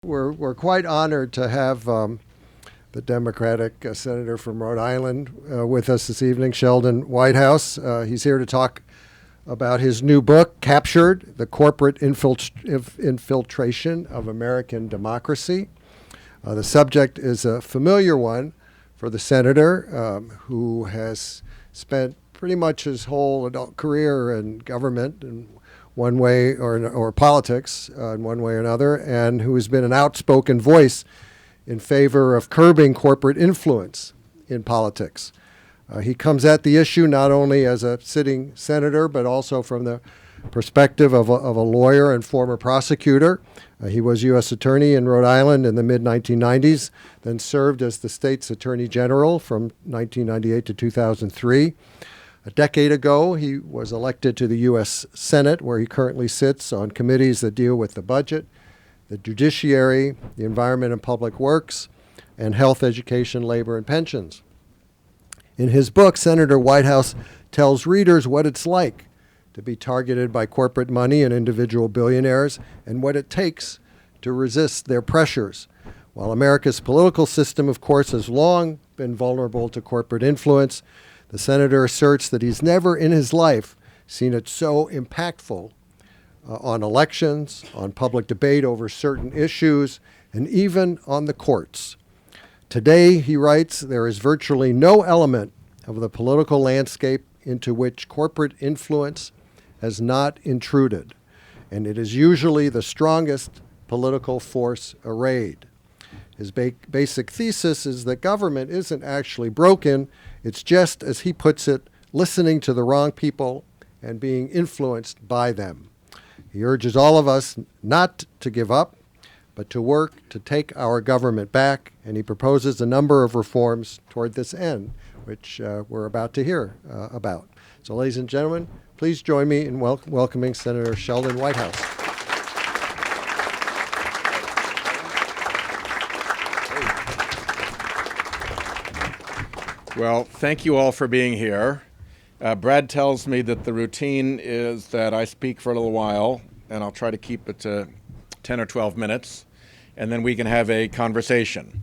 We're quite honored to have the Democratic senator from Rhode Island with us this evening, Sheldon Whitehouse. He's here to talk about his new book, Captured: The Corporate Infiltration of American Democracy. The subject is a familiar one for the senator, who has spent pretty much his whole adult career in government in one way or politics in one way or another, and who has been an outspoken voice in favor of curbing corporate influence in politics. He comes at the issue not only as a sitting senator, but also from the perspective of a lawyer and former prosecutor. He was U.S. Attorney in Rhode Island in the mid-1990s, then served as the state's Attorney General from 1998 to 2003. A decade ago, he was elected to the U.S. Senate, where he currently sits on committees that deal with the budget, the judiciary, the environment and public works, and health, education, labor, and pensions. In his book, Senator Whitehouse tells readers what it's like to be targeted by corporate money and individual billionaires, and what it takes to resist their pressures. While America's political system, of course, has long been vulnerable to corporate influence, the senator asserts that he's never in his life seen it so impactful on elections, on public debate over certain issues, and even on the courts. Today, he writes, there is virtually no element of the political landscape into which corporate influence has not intruded, and it is usually the strongest political force arrayed. His basic thesis is that government isn't actually broken, it's just, as he puts it, listening to the wrong people and being influenced by them. He urges all of us not to give up, but to work to take our government back, and he proposes a number of reforms toward this end, which we're about to hear about. So, ladies and gentlemen, please join me in welcoming Senator Sheldon Whitehouse. Well, thank you all for being here. Brad tells me that the routine is that I speak for a little while, and I'll try to keep it to 10 or 12 minutes, and then we can have a conversation.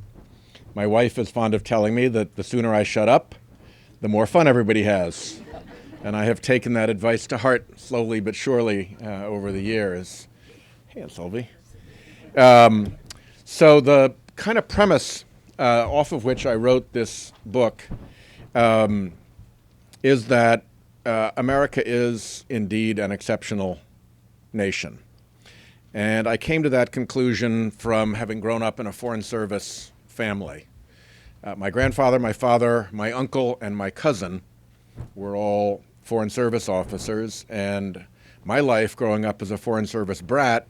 My wife is fond of telling me that the sooner I shut up, the more fun everybody has. And I have taken that advice to heart slowly but surely over the years. Hey, Aunt Sylvie. So the kind of premise off of which I wrote this book is that America is indeed an exceptional nation. And I came to that conclusion from having grown up in a Foreign Service family. My grandfather, my father, my uncle, and my cousin were all Foreign Service officers, and my life growing up as a Foreign Service brat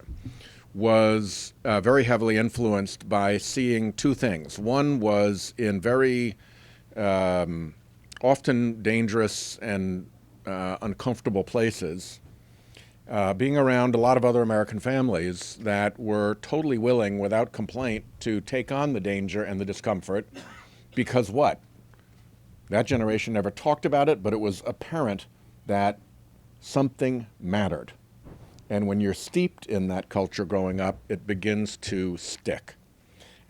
was very heavily influenced by seeing two things. One was in very often dangerous and uncomfortable places, being around a lot of other American families that were totally willing, without complaint, to take on the danger and the discomfort, because what? That generation never talked about it, but it was apparent that something mattered. And when you're steeped in that culture growing up, it begins to stick.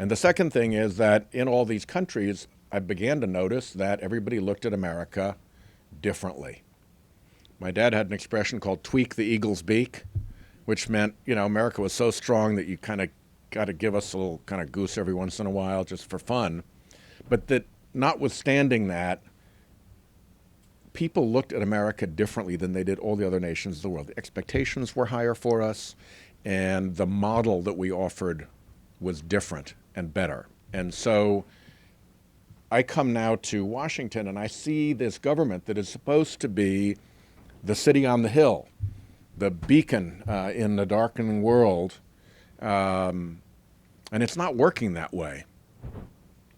And the second thing is that in all these countries, I began to notice that everybody looked at America differently. My dad had an expression called tweak the eagle's beak, which meant, America was so strong that you kind of got to give us a little kind of goose every once in a while just for fun. But that notwithstanding that, people looked at America differently than they did all the other nations of the world. The expectations were higher for us, and the model that we offered was different and better. And so I come now to Washington, and I see this government that is supposed to be the city on the hill, the beacon in the darkening world, and it's not working that way.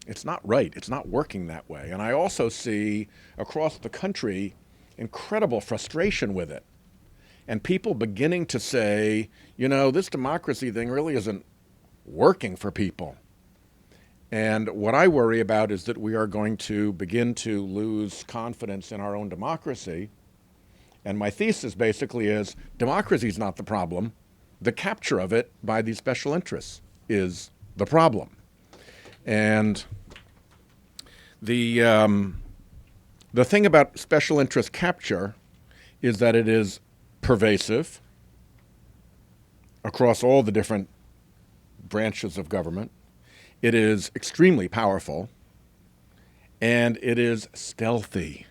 It's not right. It's not working that way. And I also see across the country incredible frustration with it. And people beginning to say, this democracy thing really isn't working for people. And what I worry about is that we are going to begin to lose confidence in our own democracy. And my thesis basically is democracy is not the problem, the capture of it by these special interests. is the problem. And the thing about special interest capture is that it is pervasive across all the different branches of government. It is extremely powerful, and it is stealthy.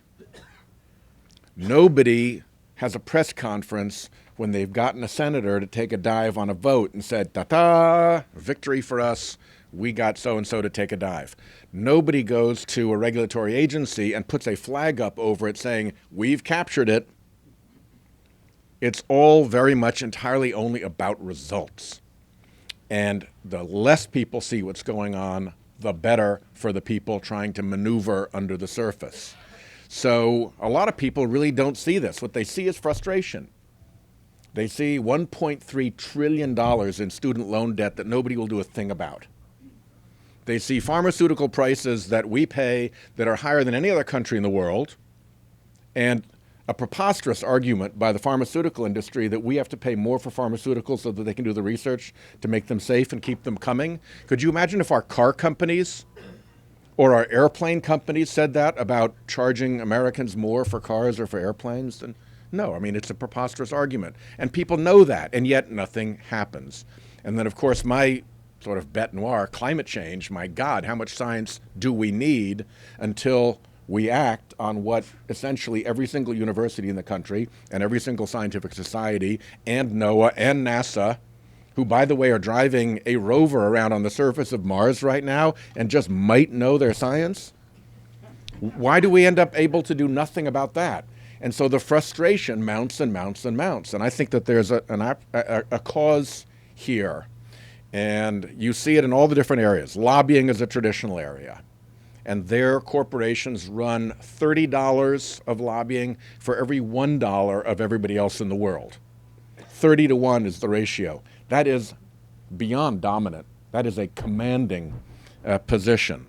Nobody has a press conference when they've gotten a senator to take a dive on a vote and said, ta-ta, victory for us, we got so-and-so to take a dive. Nobody goes to a regulatory agency and puts a flag up over it saying, we've captured it. It's all very much entirely only about results. And the less people see what's going on, the better for the people trying to maneuver under the surface. So a lot of people really don't see this. What they see is frustration. They see $1.3 trillion in student loan debt that nobody will do a thing about. They see pharmaceutical prices that we pay that are higher than any other country in the world, and a preposterous argument by the pharmaceutical industry that we have to pay more for pharmaceuticals so that they can do the research to make them safe and keep them coming. Could you imagine if our car companies or our airplane companies said that about charging Americans more for cars or for airplanes? And no, I mean, it's a preposterous argument. And people know that, and yet nothing happens. And then, of course, my sort of bête noire, climate change, my God, how much science do we need until we act on what essentially every single university in the country and every single scientific society and NOAA and NASA, who, by the way, are driving a rover around on the surface of Mars right now and just might know their science? Why do we end up able to do nothing about that? And so the frustration mounts and mounts and mounts. And I think that there's a cause here. And you see it in all the different areas. Lobbying is a traditional area. And their corporations run $30 of lobbying for every $1 of everybody else in the world. 30 to 1 is the ratio. That is beyond dominant. That is a commanding position.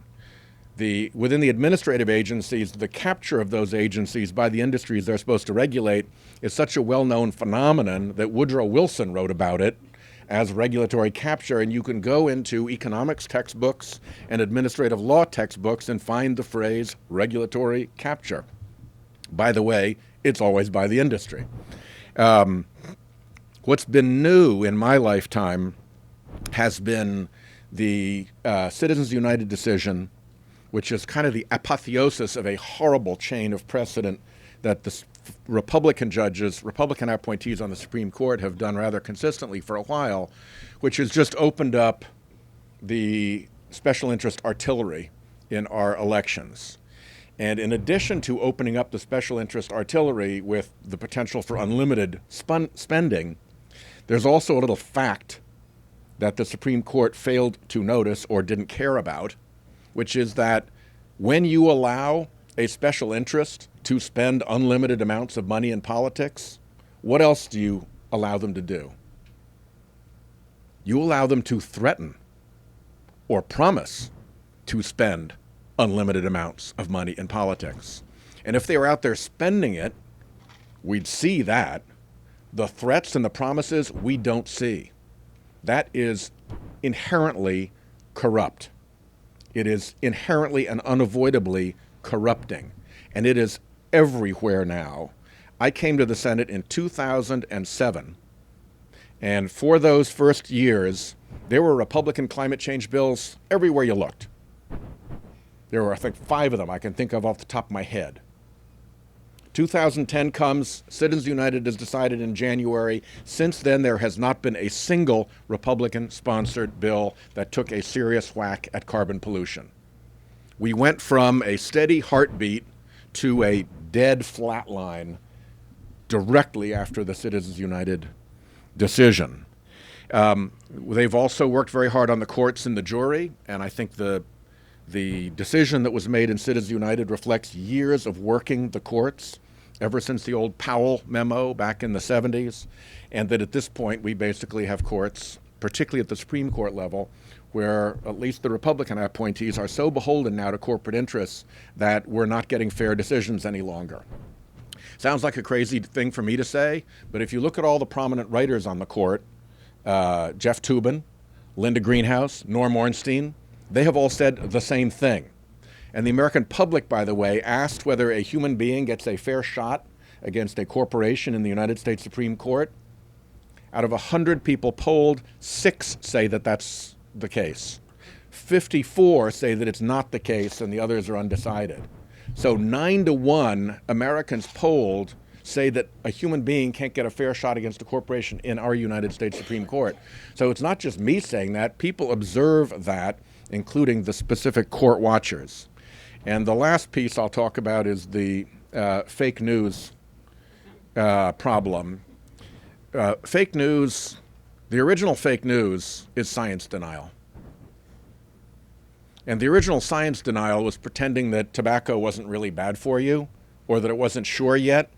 Within the administrative agencies, the capture of those agencies by the industries they're supposed to regulate is such a well-known phenomenon that Woodrow Wilson wrote about it as regulatory capture, and you can go into economics textbooks and administrative law textbooks and find the phrase regulatory capture. By the way, it's always by the industry. What's been new in my lifetime has been the Citizens United decision, which is kind of the apotheosis of a horrible chain of precedent that the Republican judges, Republican appointees on the Supreme Court have done rather consistently for a while, which has just opened up the special interest artillery in our elections. And in addition to opening up the special interest artillery with the potential for unlimited spending, there's also a little fact that the Supreme Court failed to notice or didn't care about, which is that when you allow a special interest to spend unlimited amounts of money in politics, what else do you allow them to do? You allow them to threaten or promise to spend unlimited amounts of money in politics. And if they were out there spending it, we'd see that. The threats and the promises we don't see. That is inherently corrupt. It is inherently and unavoidably corrupting. And it is everywhere now. I came to the Senate in 2007, and for those first years, there were Republican climate change bills everywhere you looked. There were, I think, 5 of them I can think of off the top of my head. 2010 comes, Citizens United is decided in January. Since then, there has not been a single Republican-sponsored bill that took a serious whack at carbon pollution. We went from a steady heartbeat to a dead flat line directly after the Citizens United decision. They've also worked very hard on the courts and the jury, and I think the decision that was made in Citizens United reflects years of working the courts ever since the old Powell memo back in the 70s, and that at this point we basically have courts, particularly at the Supreme Court level, where at least the Republican appointees are so beholden now to corporate interests that we're not getting fair decisions any longer. Sounds like a crazy thing for me to say, but if you look at all the prominent writers on the court, Jeff Toobin, Linda Greenhouse, Norm Ornstein, they have all said the same thing. And the American public, by the way, asked whether a human being gets a fair shot against a corporation in the United States Supreme Court. Out of 100 people polled, 6 say that that's the case. 54 say that it's not the case, and the others are undecided. So 9-1 Americans polled say that a human being can't get a fair shot against a corporation in our United States Supreme Court. So it's not just me saying that. People observe that, including the specific court watchers. And the last piece I'll talk about is the fake news problem. Fake news, the original fake news is science denial. And the original science denial was pretending that tobacco wasn't really bad for you, or that it wasn't sure yet.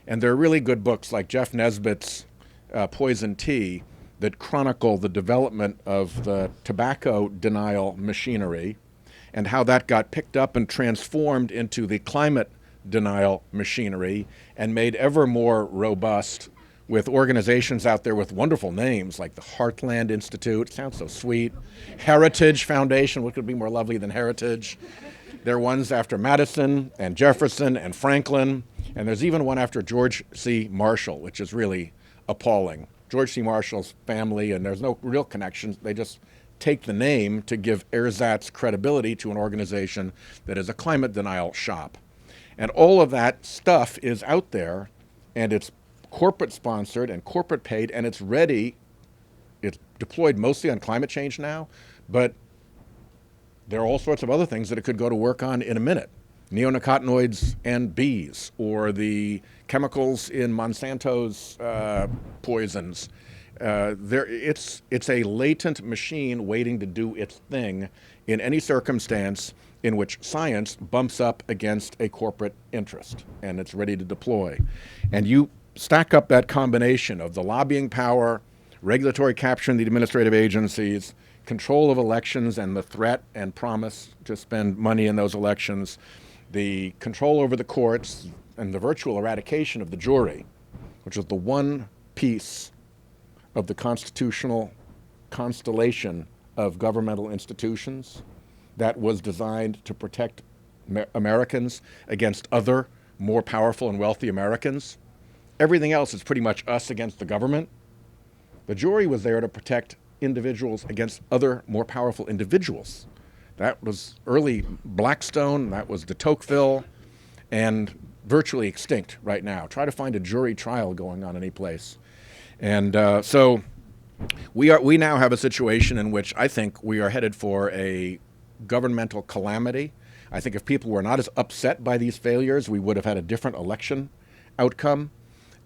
And there are really good books like Jeff Nesbitt's Poison Tea that chronicle the development of the tobacco denial machinery and how that got picked up and transformed into the climate denial machinery and made ever more robust with organizations out there with wonderful names like the Heartland Institute, sounds so sweet, Heritage Foundation, what could be more lovely than Heritage? There are ones after Madison and Jefferson and Franklin, and there's even one after George C. Marshall, which is really appalling. George C. Marshall's family, and there's no real connection, they just take the name to give ersatz credibility to an organization that is a climate denial shop. And all of that stuff is out there, and it's corporate sponsored and corporate paid, and it's ready. It's deployed mostly on climate change now, but there are all sorts of other things that it could go to work on in a minute. Neonicotinoids and bees, or the chemicals in Monsanto's poisons. It's a latent machine waiting to do its thing in any circumstance in which science bumps up against a corporate interest, and it's ready to deploy. And you stack up that combination of the lobbying power, regulatory capture in the administrative agencies, control of elections and the threat and promise to spend money in those elections, the control over the courts, and the virtual eradication of the jury, which is the one piece of the constitutional constellation of governmental institutions that was designed to protect Americans against other more powerful and wealthy Americans. Everything else is pretty much us against the government. The jury was there to protect individuals against other more powerful individuals. That was early Blackstone, that was de Tocqueville, and virtually extinct right now. Try to find a jury trial going on any place. And so we now have a situation in which I think we are headed for a governmental calamity. I think if people were not as upset by these failures, we would have had a different election outcome.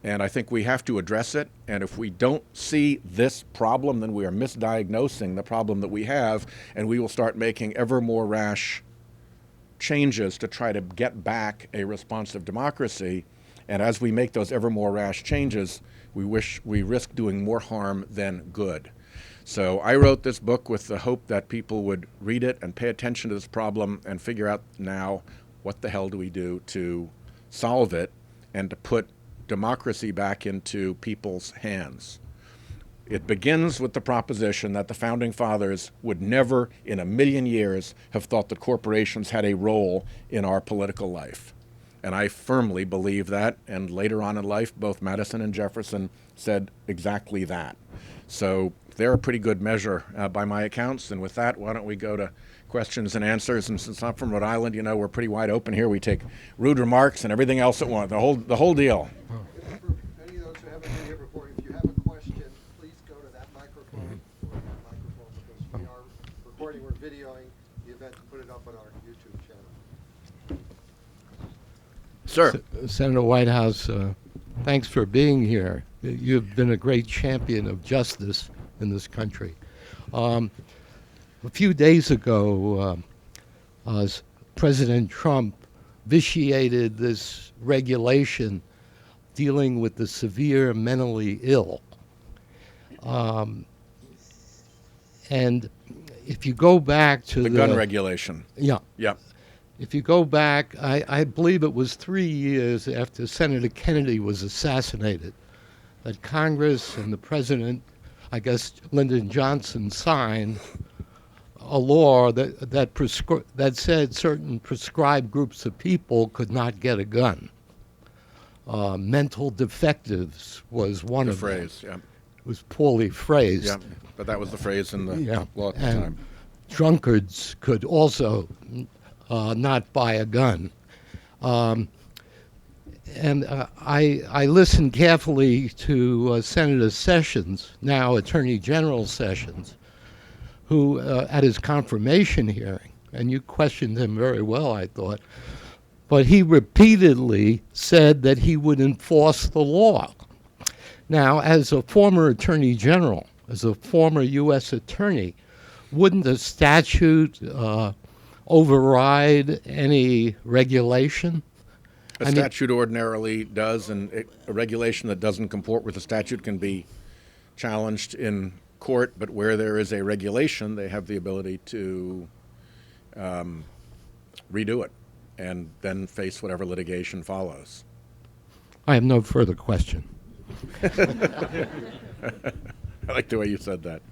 And I think we have to address it. And if we don't see this problem, then we are misdiagnosing the problem that we have, and we will start making ever more rash changes to try to get back a responsive democracy. And as we make those ever more rash changes, we risk doing more harm than good. So I wrote this book with the hope that people would read it and pay attention to this problem and figure out now what the hell do we do to solve it and to put democracy back into people's hands. It begins with the proposition that the Founding Fathers would never in a million years have thought that corporations had a role in our political life. And I firmly believe that, and later on in life, both Madison and Jefferson said exactly that. So they're a pretty good measure by my accounts, and with that, why don't we go to questions and answers. And since I'm from Rhode Island, you know, we're pretty wide open here. We take rude remarks and everything else at once, the whole deal. For any of those who haven't been here before, if you have a question, please go to that microphone because we are recording, we're videoing the event to put it up on our YouTube channel. Sir. Senator Whitehouse, thanks for being here. You've been a great champion of justice in this country. A few days ago, President Trump vitiated this regulation dealing with the severe mentally ill. And if you go back to the gun regulation. Yeah. Yeah. If you go back, I believe it was 3 years after Senator Kennedy was assassinated, that Congress and the President I guess Lyndon Johnson signed a law that said certain prescribed groups of people could not get a gun. Mental defectives was one The of them. phrase, yeah. It was poorly phrased. Yeah, but that was the phrase in the Yeah. law at the And time. drunkards could also not buy a gun. I listened carefully to Senator Sessions, now Attorney General Sessions, who at his confirmation hearing, and you questioned him very well, I thought, but he repeatedly said that he would enforce the law. Now, as a former Attorney General, as a former U.S. Attorney, wouldn't the statute override any regulation? A statute ordinarily does, and a regulation that doesn't comport with the statute can be challenged in court, but where there is a regulation, they have the ability to redo it and then face whatever litigation follows. I have no further question. I like the way you said that.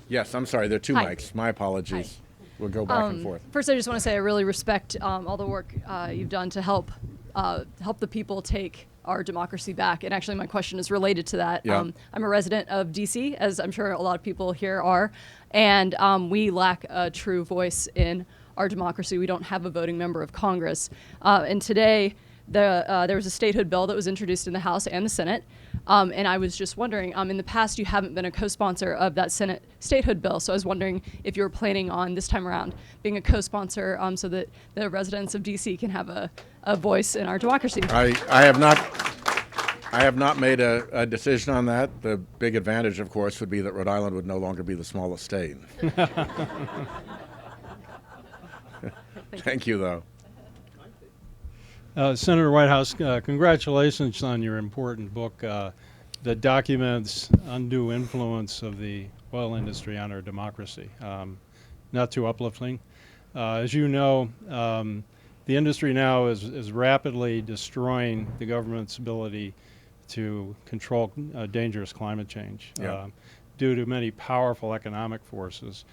Yes, I'm sorry, there are two Hi. mics. My apologies. Hi. We'll go back and forth. First, I just want to say I really respect all the work you've done to help the people take our democracy back. And actually, my question is related to that. Yeah. I'm a resident of D.C., as I'm sure a lot of people here are, and we lack a true voice in our democracy. We don't have a voting member of Congress. And today, there was a statehood bill that was introduced in the House and the Senate. And I was just wondering, in the past, you haven't been a co-sponsor of that Senate statehood bill. So I was wondering if you were planning on this time around being a co-sponsor so that the residents of D.C. can have a voice in our democracy. I have not made a decision on that. The big advantage, of course, would be that Rhode Island would no longer be the smallest state. Thank you, though. Senator Whitehouse, congratulations on your important book that documents undue influence of the oil industry on our democracy. Not too uplifting. As you know, the industry now is rapidly destroying the government's ability to control dangerous climate change due to many powerful economic forces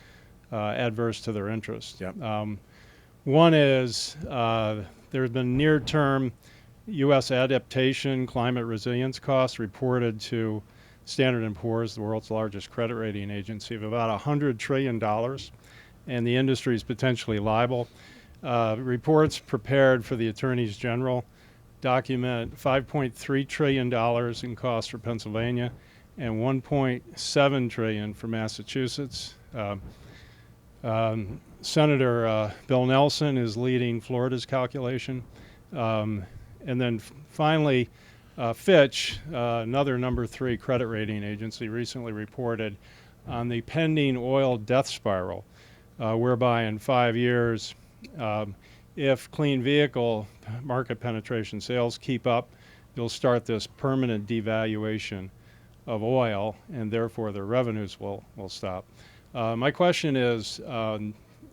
adverse to their interests. Yeah. One is there has been near-term U.S. adaptation climate resilience costs reported to Standard & Poor's, the world's largest credit rating agency, of about $100 trillion, and the industry is potentially liable. Reports prepared for the attorneys general document $5.3 trillion in costs for Pennsylvania and $1.7 trillion for Massachusetts. Senator Bill Nelson is leading Florida's calculation. And then finally, Fitch, another number 3 credit rating agency, recently reported on the pending oil death spiral, whereby in 5 years, if clean vehicle market penetration sales keep up, you'll start this permanent devaluation of oil, and therefore their revenues will stop. My question is,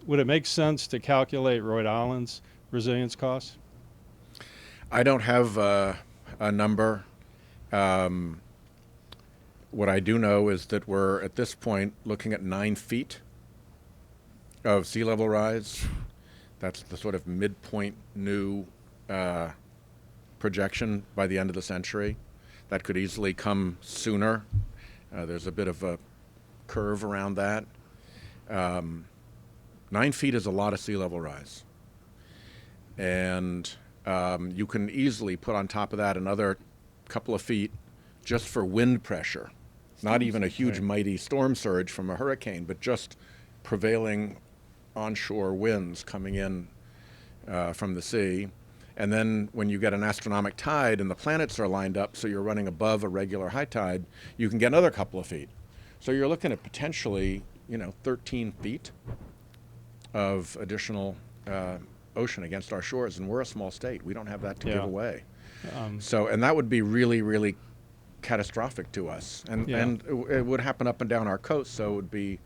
would it make sense to calculate Rhode Island's resilience costs? I don't have a number. What I do know is that we're, at this point, looking at 9 feet of sea level rise. That's the sort of midpoint new projection by the end of the century. That could easily come sooner. There's a bit of a curve around that. 9 feet is a lot of sea level rise. And you can easily put on top of that another couple of feet just for wind pressure. Not even a huge mighty storm surge from a hurricane, but just prevailing onshore winds coming in from the sea. And then when you get an astronomic tide and the planets are lined up so you're running above a regular high tide, you can get another couple of feet. So you're looking at potentially, 13 feet of additional ocean against our shores, and we're a small state. We don't have that to give away. And that would be really, really catastrophic to us. And it would happen up and down our coast, so it would be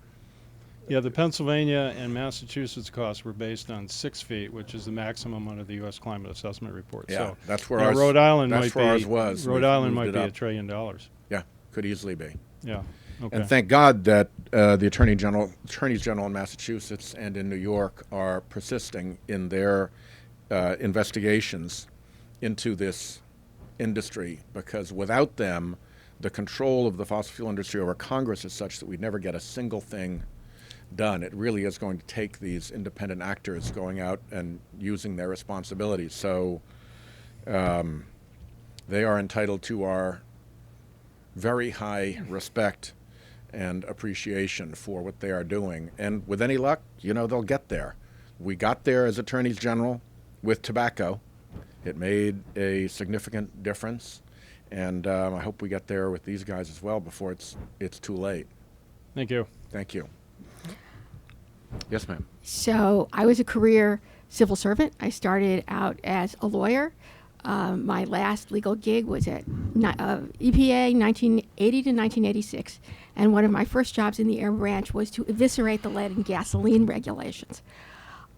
Yeah, the Pennsylvania and Massachusetts costs were based on 6 feet, which is the maximum under the U.S. Climate Assessment Report. Yeah, So that's where you know, ours. Rhode Island that's might where be. ours was. Rhode We've Island moved might it be up. $1 trillion. Yeah, could easily be. Yeah. Okay. And thank God that the attorneys general in Massachusetts and in New York are persisting in their investigations into this industry, because without them, the control of the fossil fuel industry over Congress is such that we'd never get a single thing done. It really is going to take these independent actors going out and using their responsibilities. So they are entitled to our very high respect and appreciation for what they are doing. And with any luck, you know, they'll get there. We got there as attorneys general with tobacco. It made a significant difference. And I hope we get there with these guys as well before it's too late. Thank you. Thank you. Yes, ma'am. So I was a career civil servant. I started out as a lawyer. My last legal gig was at EPA 1980 to 1986. And one of my first jobs in the Air Branch was to eviscerate the lead and gasoline regulations.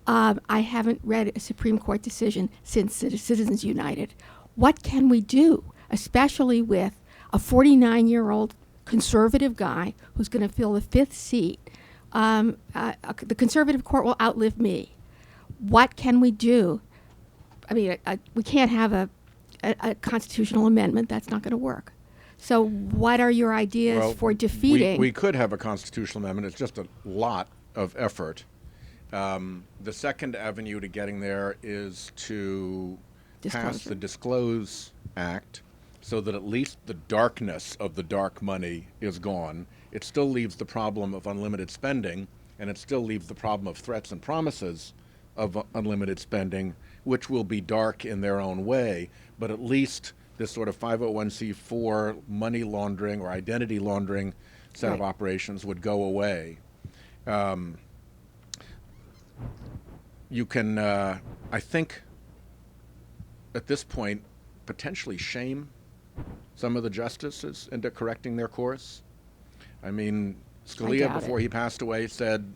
I haven't read a Supreme Court decision since Citizens United. What can we do, especially with a 49-year-old conservative guy who's going to fill the 5th seat? The conservative court will outlive me. What can we do? I mean, we can't have a constitutional amendment. That's not going to work. So what are your ideas for defeating? We could have a constitutional amendment. It's just a lot of effort. The second avenue to getting there is to pass the Disclose Act so that at least the darkness of the dark money is gone. It still leaves the problem of unlimited spending, and it still leaves the problem of threats and promises of unlimited spending, which will be dark in their own way, but at least this sort of 501c4 money laundering or identity laundering set of operations would go away. You can, I think, at this point, potentially shame some of the justices into correcting their course. I mean, Scalia, before he passed away, said,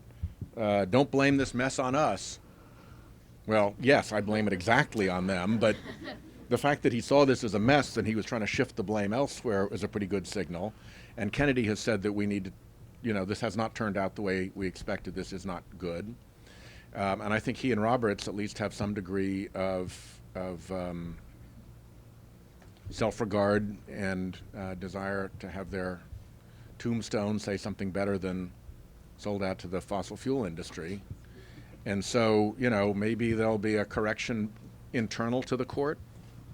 don't blame this mess on us. Well, yes, I blame it exactly on them, but the fact that he saw this as a mess and he was trying to shift the blame elsewhere is a pretty good signal. And Kennedy has said that we need to, you know, this has not turned out the way we expected. This is not good. And I think he and Roberts at least have some degree of self-regard and desire to have their tombstone say something better than sold out to the fossil fuel industry. And so, you know, maybe there'll be a correction internal to the court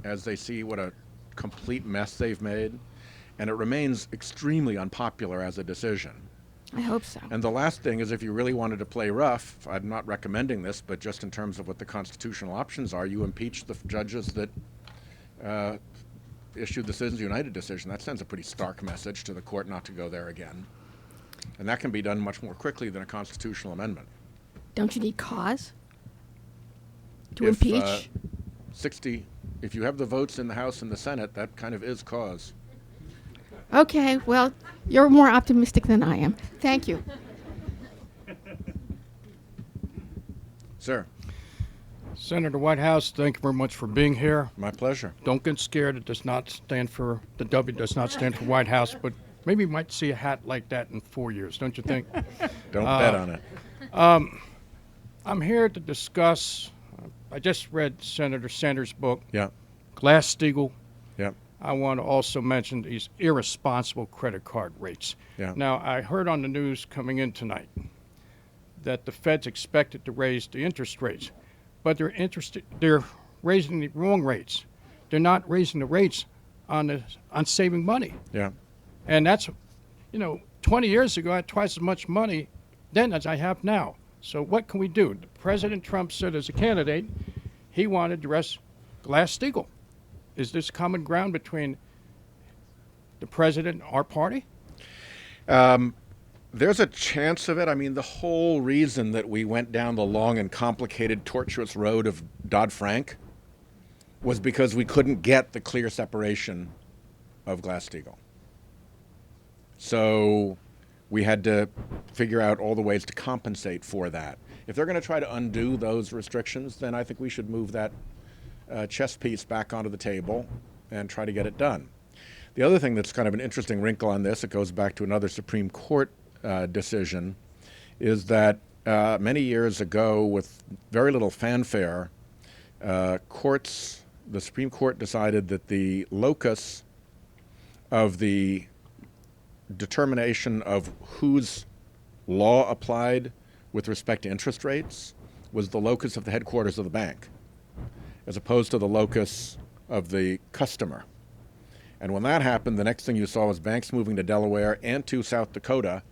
as they see what a complete mess they've made. And it remains extremely unpopular as a decision. I hope so. And the last thing is, if you really wanted to play rough, I'm not recommending this, but just in terms of what the constitutional options are, you impeach the judges that issued the Citizens United decision. That sends a pretty stark message to the court not to go there again. And that can be done much more quickly than a constitutional amendment. Don't you need cause to impeach? 60, if you have the votes in the House and the Senate, that kind of is cause. Okay, well, you're more optimistic than I am. Thank you. Sir. Senator Whitehouse, thank you very much for being here. My pleasure. Don't get scared. It does not stand for, the W does not stand for White House, but maybe you might see a hat like that in 4 years, don't you think? Don't bet on it. I'm here to discuss, I just read Senator Sanders' book, Yeah. Glass-Steagall. Yeah. I want to also mention these irresponsible credit card rates. Yeah. Now, I heard on the news coming in tonight that the Fed's expected to raise the interest rates, but they're raising the wrong rates. They're not raising the rates on saving money. Yeah. And that's, 20 years ago, I had twice as much money then as I have now. So what can we do? President Trump said as a candidate, he wanted to arrest Glass-Steagall. Is this common ground between the president and our party? There's a chance of it. I mean, the whole reason that we went down the long and complicated, tortuous road of Dodd-Frank was because we couldn't get the clear separation of Glass-Steagall. So we had to figure out all the ways to compensate for that. If they're going to try to undo those restrictions, then I think we should move that chess piece back onto the table and try to get it done. The other thing that's kind of an interesting wrinkle on this, it goes back to another Supreme Court decision, is that many years ago, with very little fanfare, the Supreme Court decided that the locus of the determination of whose law applied with respect to interest rates was the locus of the headquarters of the bank, as opposed to the locus of the customer. And when that happened, the next thing you saw was banks moving to Delaware and to South Dakota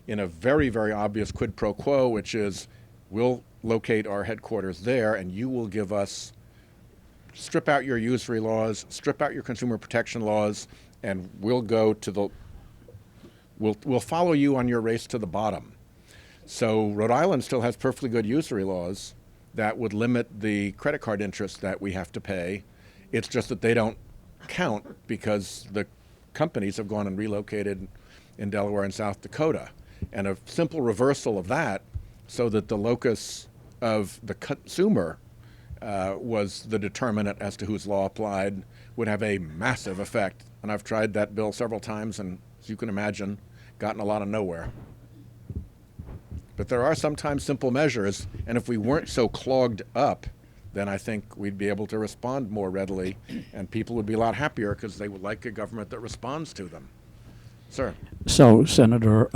in a very, very obvious quid pro quo, which is we'll locate our headquarters there and you will give us, strip out your usury laws, strip out your consumer protection laws, and we'll go to the, we'll follow you on your race to the bottom. So Rhode Island still has perfectly good usury laws that would limit the credit card interest that we have to pay. It's just that they don't count because the companies have gone and relocated in Delaware and South Dakota. And a simple reversal of that so that the locus of the consumer was the determinant as to whose law applied would have a massive effect. And I've tried that bill several times and, as you can imagine, gotten a lot of nowhere. But there are sometimes simple measures, and if we weren't so clogged up, then I think we'd be able to respond more readily, and people would be a lot happier because they would like a government that responds to them. Sir. So, Senator,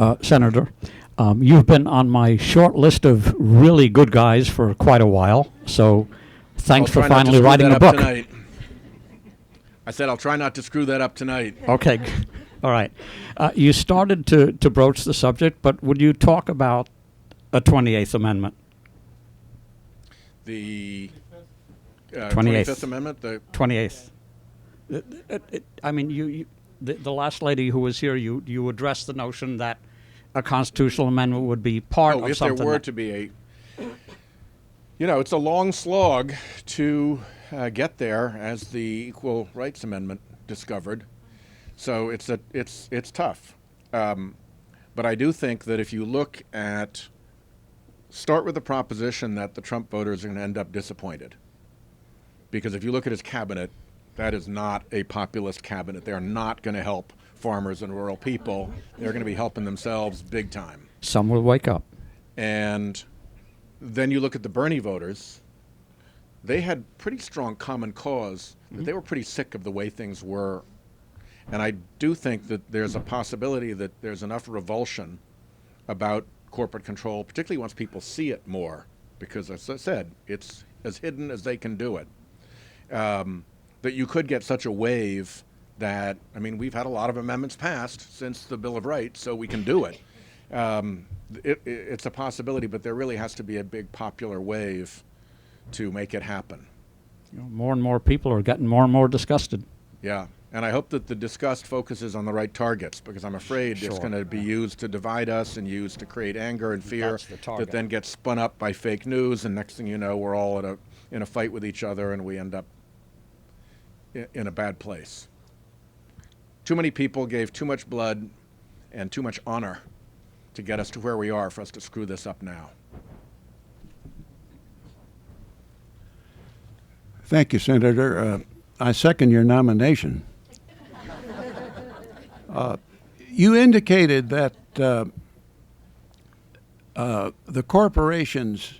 you've been on my short list of really good guys for quite a while. So, thanks for finally writing a book. Tonight. I said I'll try not to screw that up tonight. Okay, all right. You started to broach the subject, but would you talk about a 28th Amendment? The 28th. 25th Amendment? The 28th. I mean, the last lady who was here, you addressed the notion that a constitutional amendment would be part of if something. There were to be a, it's a long slog to get there, as the Equal Rights Amendment discovered. So it's tough. But I do think that if you look at, start with the proposition that the Trump voters are going to end up disappointed. Because if you look at his cabinet, that is not a populist cabinet. They're not going to help farmers and rural people. They're going to be helping themselves big time. Some will wake up. And then you look at the Bernie voters. They had pretty strong common cause. That they were pretty sick of the way things were. And I do think that there's a possibility that there's enough revulsion about corporate control, particularly once people see it more, because as I said, it's as hidden as they can do it. That you could get such a wave that, I mean, we've had a lot of amendments passed since the Bill of Rights, so we can do it. It's a possibility, but there really has to be a big popular wave to make it happen. More and more people are getting more and more disgusted. Yeah, and I hope that the disgust focuses on the right targets, because I'm afraid it's going to be used to divide us and used to create anger and fear that then gets spun up by fake news, and next thing you know, we're all in a fight with each other and we end up in a bad place. Too many people gave too much blood and too much honor to get us to where we are for us to screw this up now. Thank you, Senator. I second your nomination. You indicated that the corporations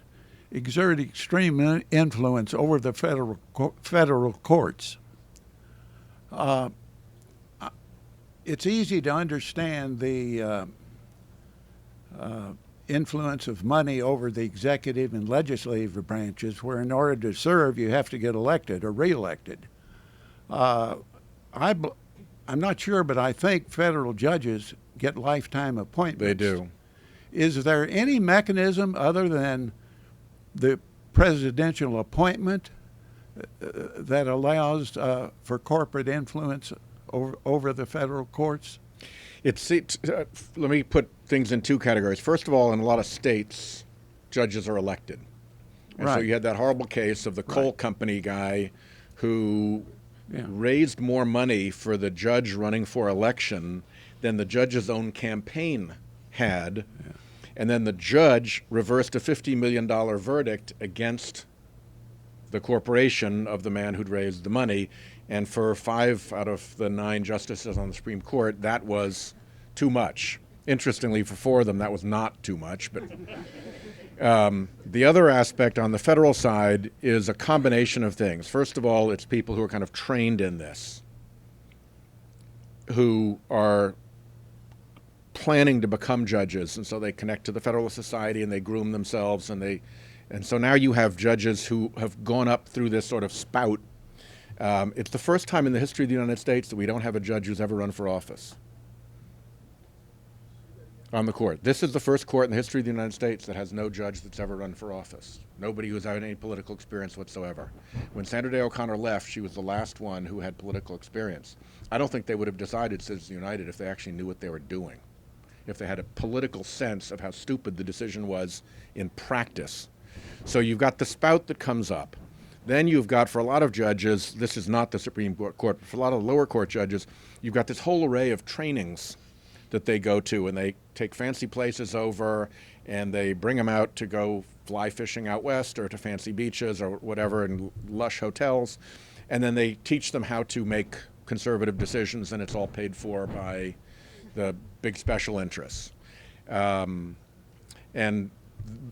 exert extreme influence over the federal courts. It's easy to understand the influence of money over the executive and legislative branches, where in order to serve you have to get elected or reelected. I'm not sure, but I think federal judges get lifetime appointments. They do. Is there any mechanism other than the presidential appointment that allows for corporate influence over the federal courts? Let me put things in two categories. First of all, in a lot of states, judges are elected. And so you had that horrible case of the coal company guy who raised more money for the judge running for election than the judge's own campaign had. And then the judge reversed a $50 million verdict against the corporation of the man who'd raised the money. And for 5 out of the 9 justices on the Supreme Court, that was too much. Interestingly, for 4 of them, that was not too much. But the other aspect on the federal side is a combination of things. First of all, it's people who are kind of trained in this, who are planning to become judges, and so they connect to the Federalist Society and they groom themselves, and so now you have judges who have gone up through this sort of spout. It's the first time in the history of the United States that we don't have a judge who's ever run for office on the court. This is the first court in the history of the United States that has no judge that's ever run for office. Nobody who's had any political experience whatsoever. When Sandra Day O'Connor left, she was the last one who had political experience. I don't think they would have decided Citizens United if they actually knew what they were doing, if they had a political sense of how stupid the decision was in practice. So you've got the spout that comes up. Then you've got, for a lot of judges, this is not the Supreme Court, but for a lot of lower court judges, you've got this whole array of trainings that they go to, and they take fancy places over, and they bring them out to go fly fishing out west or to fancy beaches or whatever in lush hotels, and then they teach them how to make conservative decisions, and it's all paid for by the big special interests. And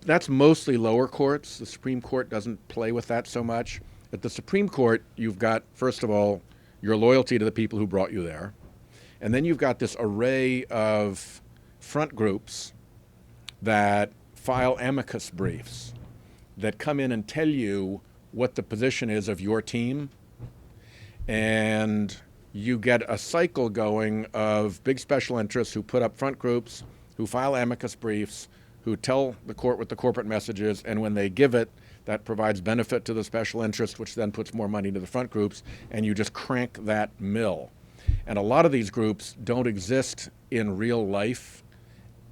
that's mostly lower courts. The Supreme Court doesn't play with that so much. At the Supreme Court, you've got, first of all, your loyalty to the people who brought you there. And then you've got this array of front groups that file amicus briefs that come in and tell you what the position is of your team. And you get a cycle going of big special interests who put up front groups, who file amicus briefs, who tell the court what the corporate message is, and when they give it, that provides benefit to the special interest, which then puts more money to the front groups, and you just crank that mill. And a lot of these groups don't exist in real life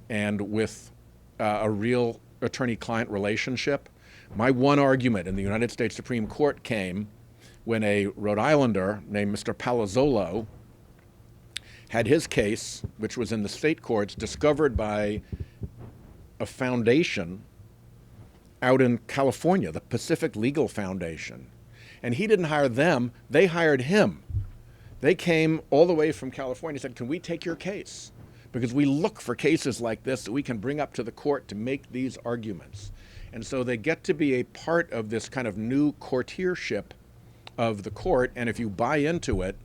and with a real attorney-client relationship. My one argument in the United States Supreme Court came when a Rhode Islander named Mr. Palazzolo had his case, which was in the state courts, discovered by a foundation out in California, the Pacific Legal Foundation. And he didn't hire them, they hired him. They came all the way from California and said, can we take your case? Because we look for cases like this that we can bring up to the court to make these arguments. And so they get to be a part of this kind of new courtiership of the court, and if you buy into it,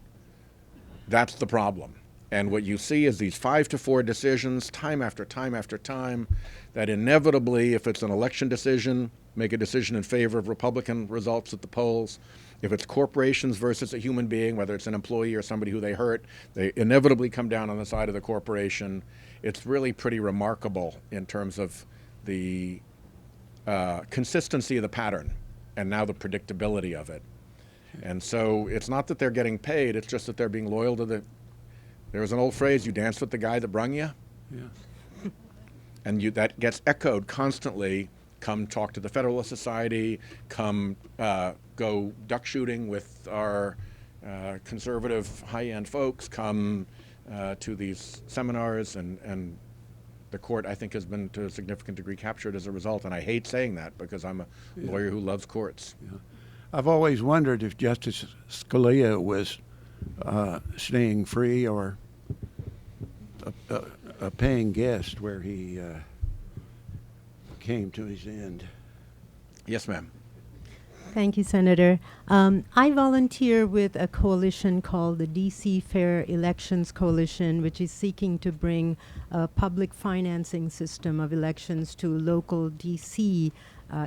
that's the problem. And what you see is these 5-4 decisions, time after time after time, that inevitably, if it's an election decision, make a decision in favor of Republican results at the polls. If it's corporations versus a human being, whether it's an employee or somebody who they hurt, they inevitably come down on the side of the corporation. It's really pretty remarkable in terms of the consistency of the pattern and now the predictability of it. And so it's not that they're getting paid, it's just that they're being loyal to the... There's an old phrase, you danced with the guy that brung you. Yeah. And that gets echoed constantly. Come talk to the Federalist Society, come go duck shooting with our conservative high-end folks, come to these seminars, and the court, I think, has been to a significant degree captured as a result. And I hate saying that because I'm a lawyer who loves courts. Yeah. I've always wondered if Justice Scalia was staying free or a paying guest where he came to his end. Yes, ma'am. Thank you, Senator. I volunteer with a coalition called the DC Fair Elections Coalition, which is seeking to bring a public financing system of elections to local DC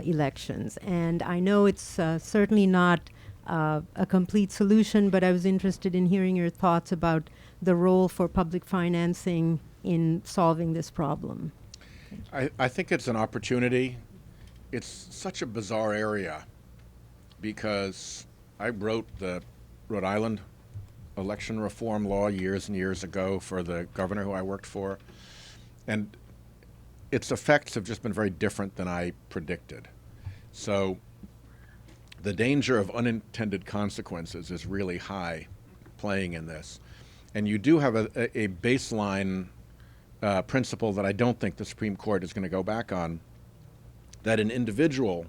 elections. And I know it's certainly not a complete solution, but I was interested in hearing your thoughts about the role for public financing in solving this problem. I think it's an opportunity. It's such a bizarre area because I wrote the Rhode Island election reform law years and years ago for the governor who I worked for, and its effects have just been very different than I predicted. So the danger of unintended consequences is really high playing in this. And you do have a baseline principle that I don't think the Supreme Court is going to go back on, that an individual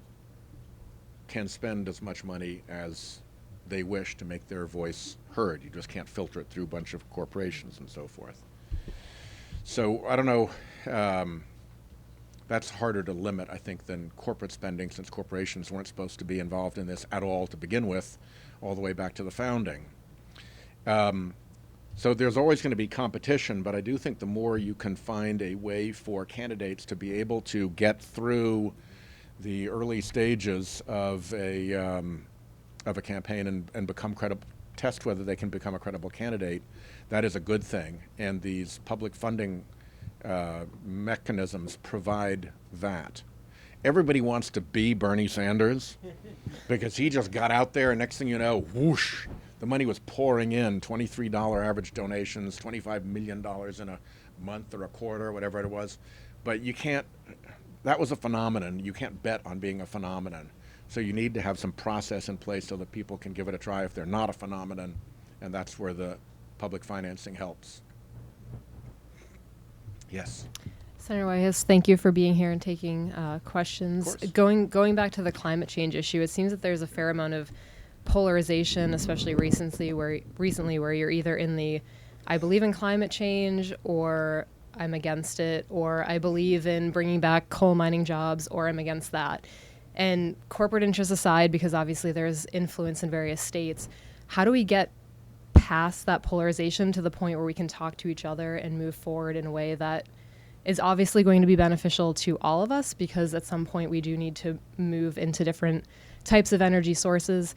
can spend as much money as they wish to make their voice heard. You just can't filter it through a bunch of corporations and so forth. So I don't know, that's harder to limit, I think, than corporate spending, since corporations weren't supposed to be involved in this at all to begin with, all the way back to the founding. So there's always going to be competition, but I do think the more you can find a way for candidates to be able to get through the early stages of a campaign and become credible, test whether they can become a credible candidate, that is a good thing. And these public funding mechanisms provide that. Everybody wants to be Bernie Sanders because he just got out there and next thing you know, whoosh, the money was pouring in, $23 average donations, $25 million in a month or a quarter, whatever it was. But you can't, that was a phenomenon. You can't bet on being a phenomenon. So you need to have some process in place so that people can give it a try if they're not a phenomenon, and that's where the public financing helps. Yes. Senator Whitehouse, thank you for being here and taking questions. Going back to the climate change issue, it seems that there's a fair amount of polarization, especially recently where you're either in the I believe in climate change, or I'm against it, or I believe in bringing back coal mining jobs, or I'm against that. And corporate interests aside, because obviously there's influence in various states, how do we get past that polarization to the point where we can talk to each other and move forward in a way that is obviously going to be beneficial to all of us, because at some point we do need to move into different types of energy sources,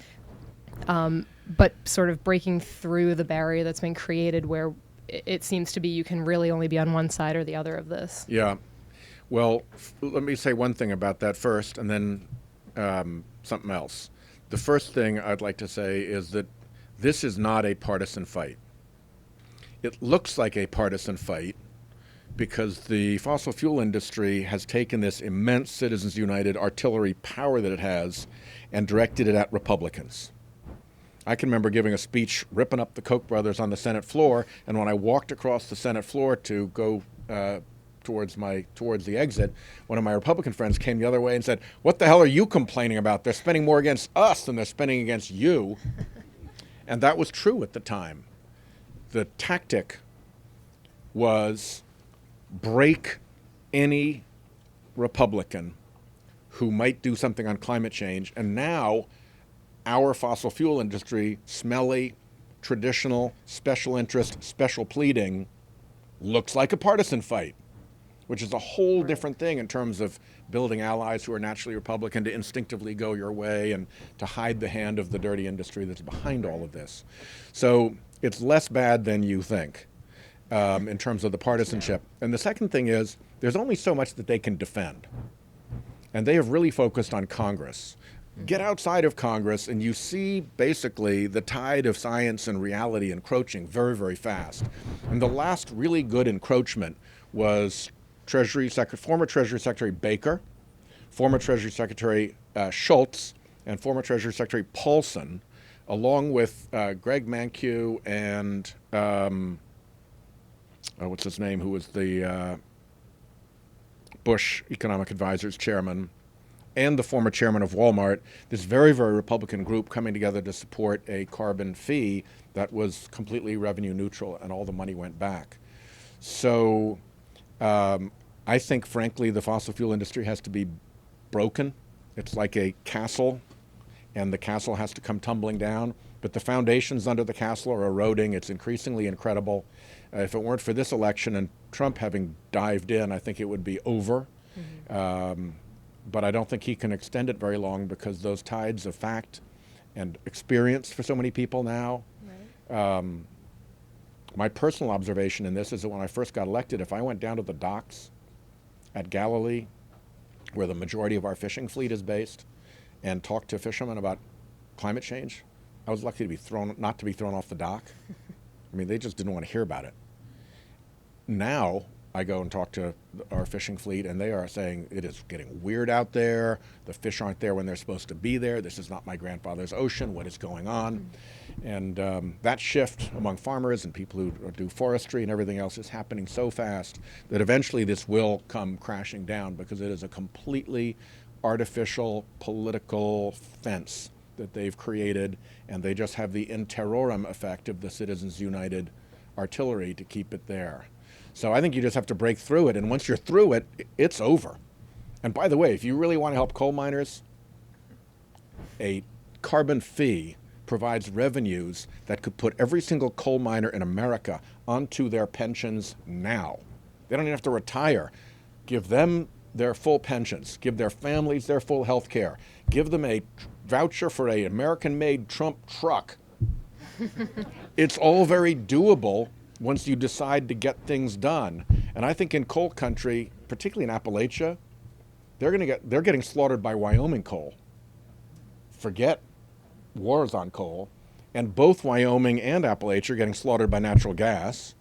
but sort of breaking through the barrier that's been created where it seems to be you can really only be on one side or the other of this. Yeah. Well, let me say one thing about that first, and then something else. The first thing I'd like to say is that this is not a partisan fight. It looks like a partisan fight because the fossil fuel industry has taken this immense Citizens United artillery power that it has and directed it at Republicans. I can remember giving a speech ripping up the Koch brothers on the Senate floor, and when I walked across the Senate floor to go towards the exit, one of my Republican friends came the other way and said, "What the hell are you complaining about? They're spending more against us than they're spending against you." And that was true at the time. The tactic was break any Republican who might do something on climate change, and now our fossil fuel industry, smelly, traditional, special interest, special pleading, looks like a partisan fight, which is a whole different thing in terms of building allies who are naturally Republican to instinctively go your way and to hide the hand of the dirty industry that's behind all of this. So it's less bad than you think in terms of the partisanship. And the second thing is there's only so much that they can defend. And they have really focused on Congress. Get outside of Congress and you see basically the tide of science and reality encroaching very, very fast. And the last really good encroachment was former Treasury Secretary Baker, former Treasury Secretary Schultz, and former Treasury Secretary Paulson, along with Greg Mankiw and what's his name, who was the Bush Economic Advisors chairman, and the former chairman of Walmart, this very, very Republican group coming together to support a carbon fee that was completely revenue neutral, and all the money went back. So I think, frankly, the fossil fuel industry has to be broken. It's like a castle, and the castle has to come tumbling down. But the foundations under the castle are eroding. It's increasingly incredible. If it weren't for this election and Trump having dived in, I think it would be over. Mm-hmm. But I don't think he can extend it very long because those tides of fact and experience for so many people now. Right. My personal observation in this is that when I first got elected, if I went down to the docks at Galilee, where the majority of our fishing fleet is based, and talked to fishermen about climate change, I was lucky to be not to be thrown off the dock. I mean, they just didn't want to hear about it. Now, I go and talk to our fishing fleet, and they are saying it is getting weird out there. The fish aren't there when they're supposed to be there. This is not my grandfather's ocean. What is going on? And that shift among farmers and people who do forestry and everything else is happening so fast that eventually this will come crashing down, because it is a completely artificial political fence that they've created, and they just have the in terrorem effect of the Citizens United artillery to keep it there. So I think you just have to break through it, and once you're through it, it's over. And by the way, if you really want to help coal miners, a carbon fee provides revenues that could put every single coal miner in America onto their pensions now. They don't even have to retire. Give them their full pensions. Give their families their full health care. Give them a voucher for an American-made Trump truck. It's all very doable once you decide to get things done. And I think in coal country, particularly in Appalachia, they're getting slaughtered by Wyoming coal. Forget wars on coal. And both Wyoming and Appalachia are getting slaughtered by natural gas.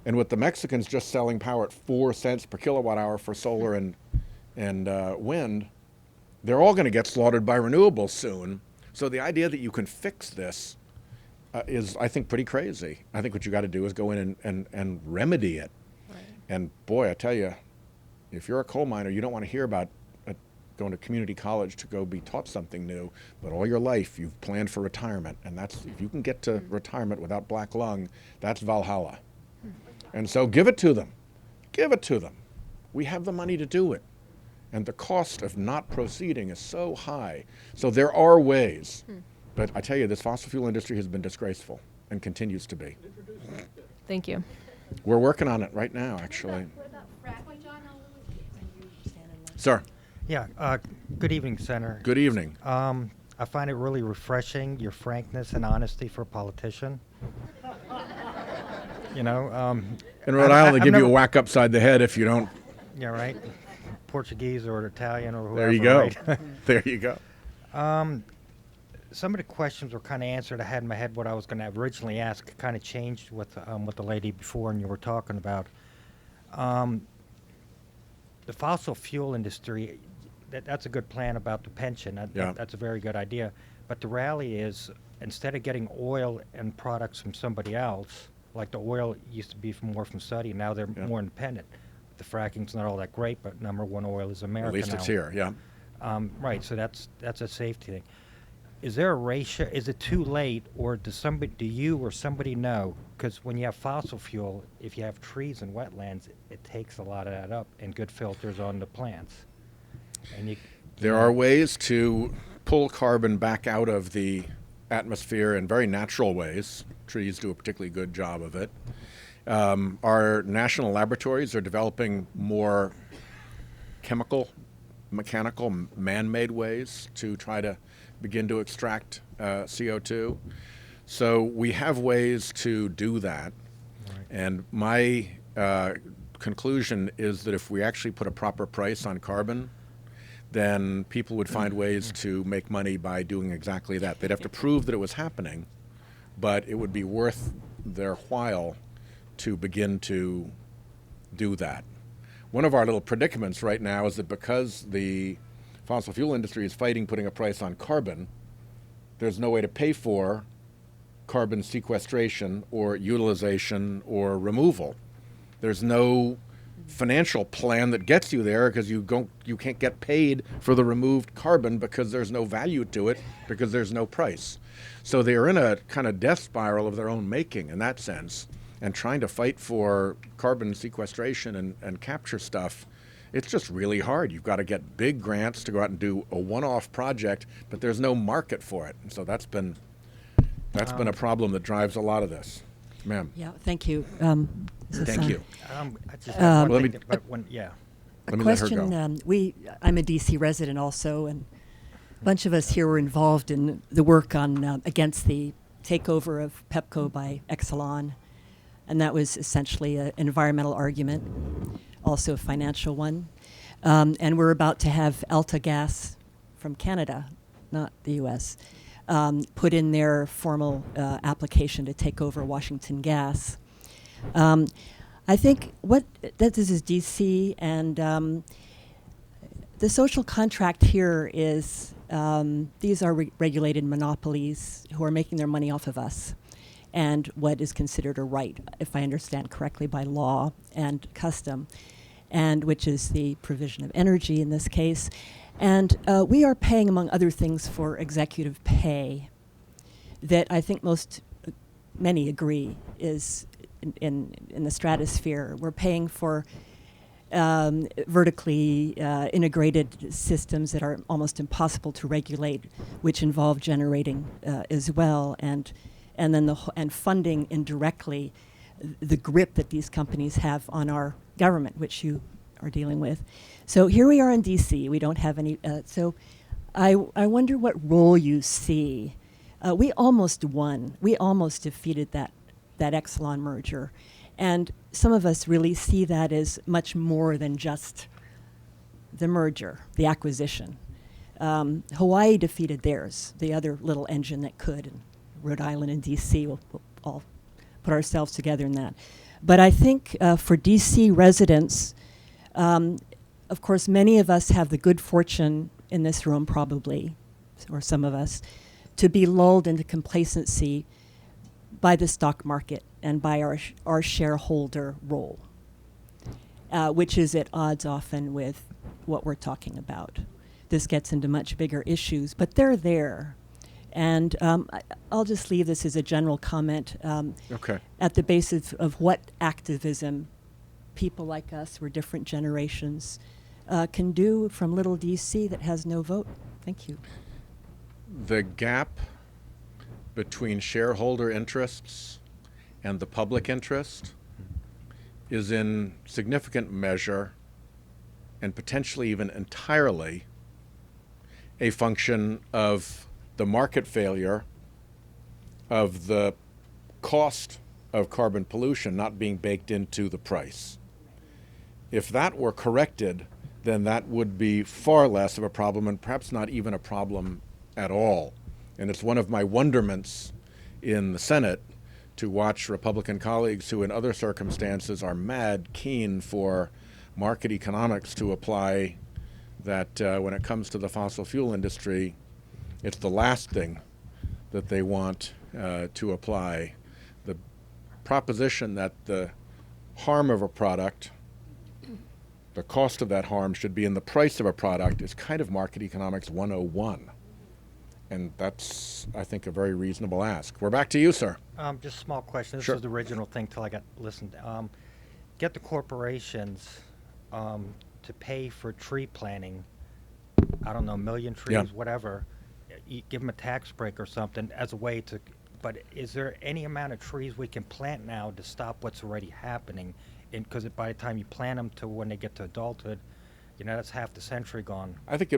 And with the Mexicans just selling power at 4 cents per kilowatt hour for solar and wind, they're all going to get slaughtered by renewables soon. So the idea that you can fix this is, I think, pretty crazy. I think what you got to do is go in and remedy it. Right. And boy, I tell you, if you're a coal miner, you don't want to hear about going to community college to go be taught something new, but all your life you've planned for retirement, and that's, if you can get to retirement without black lung, that's Valhalla. And so give it to them. Give it to them. We have the money to do it. And the cost of not proceeding is so high. So there are ways. But I tell you, this fossil fuel industry has been disgraceful and continues to be. Thank you. We're working on it right now, actually. Sir. Yeah, good evening, Senator. Good evening. I find it really refreshing, your frankness and honesty for a politician. You know, in Rhode Island, they give you a whack upside the head if you don't. Yeah, right. Portuguese or Italian or whoever. There you go. Right? There you go. Some of the questions were kind of answered. I had in my head what I was going to originally ask. Kind of changed with the lady before, and you were talking about the fossil fuel industry. That's a good plan about the pension. That's a very good idea. But the reality is, instead of getting oil and products from somebody else, like the oil used to be more from Saudi, now they're more independent. The fracking's not all that great, but number one oil is America. At least now. it's here, yeah. Right, so that's a safety thing. Is there a ratio? Is it too late, or do you or somebody know? Because when you have fossil fuel, if you have trees and wetlands, it takes a lot of that up, and good filters on the plants. And there are ways to pull carbon back out of the atmosphere in very natural ways. Trees do a particularly good job of it. Our national laboratories are developing more chemical, mechanical, man-made ways to try to begin to extract CO2. So we have ways to do that. Right. And my conclusion is that if we actually put a proper price on carbon, then people would find ways to make money by doing exactly that. They'd have to prove that it was happening, but it would be worth their while to begin to do that. One of our little predicaments right now is that because the fossil fuel industry is fighting putting a price on carbon, there's no way to pay for carbon sequestration or utilization or removal. There's no financial plan that gets you there because you can't get paid for the removed carbon because there's no value to it because there's no price. So they're in a kind of death spiral of their own making in that sense, and trying to fight for carbon sequestration and capture stuff. It's just really hard. You've got to get big grants to go out and do a one-off project, but there's no market for it. And so that's been a problem that drives a lot of this. Ma'am. Yeah, thank you. Thank you. I just have one thing, let me let her go. I'm a DC resident also, and a bunch of us here were involved in the work on against the takeover of Pepco by Exelon, and that was essentially an environmental argument, also a financial one. And we're about to have Alta Gas from Canada, not the U.S., put in their formal application to take over Washington Gas. I think that this is DC, and the social contract here is these are regulated monopolies who are making their money off of us, and what is considered a right, if I understand correctly, by law and custom, and which is the provision of energy in this case. And we are paying, among other things, for executive pay that I think many agree is in the stratosphere. We're paying for vertically integrated systems that are almost impossible to regulate, which involve generating as well, and then and funding indirectly the grip that these companies have on our government, which you are dealing with. So here we are in DC. We don't have any. So I wonder what role you see. We almost won. We almost defeated that Exelon merger. And some of us really see that as much more than just the merger, the acquisition. Hawaii defeated theirs, the other little engine that could, and Rhode Island and DC, we'll all put ourselves together in that. But I think for DC residents, of course, many of us have the good fortune in this room probably, or some of us, to be lulled into complacency by the stock market and by our shareholder role, which is at odds often with what we're talking about. This gets into much bigger issues, but they're there. And I'll just leave this as a general comment at the basis of what activism people like us, we're different generations, can do from little DC that has no vote. Thank you. The gap between shareholder interests and the public interest is in significant measure, and potentially even entirely, a function of the market failure of the cost of carbon pollution not being baked into the price. If that were corrected, then that would be far less of a problem, and perhaps not even a problem at all. And it's one of my wonderments in the Senate to watch Republican colleagues who in other circumstances are mad keen for market economics to apply, that when it comes to the fossil fuel industry, it's the last thing that they want to apply. The proposition that the harm of a product, the cost of that harm should be in the price of a product, is kind of market economics 101. And that's, I think, a very reasonable ask. We're back to you, sir. Just a small question. This Sure. was the original thing till I got listened. Get the corporations to pay for tree planting. I don't know, 1 million trees, whatever. Give them a tax break or something as a way to. But is there any amount of trees we can plant now to stop what's already happening? Because by the time you plant them to when they get to adulthood, that's half the century gone. I think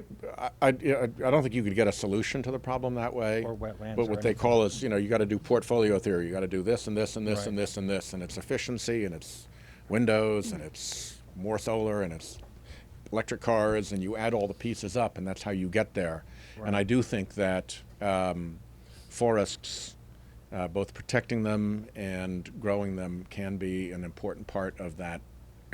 I don't think you could get a solution to the problem that way. Or wetlands. But what they call is, you got to do portfolio theory. You got to do this and this and this and this and this, and it's efficiency, and it's windows, and it's more solar, and it's electric cars, and you add all the pieces up, and that's how you get there. Right. And I do think that forests, both protecting them and growing them, can be an important part of that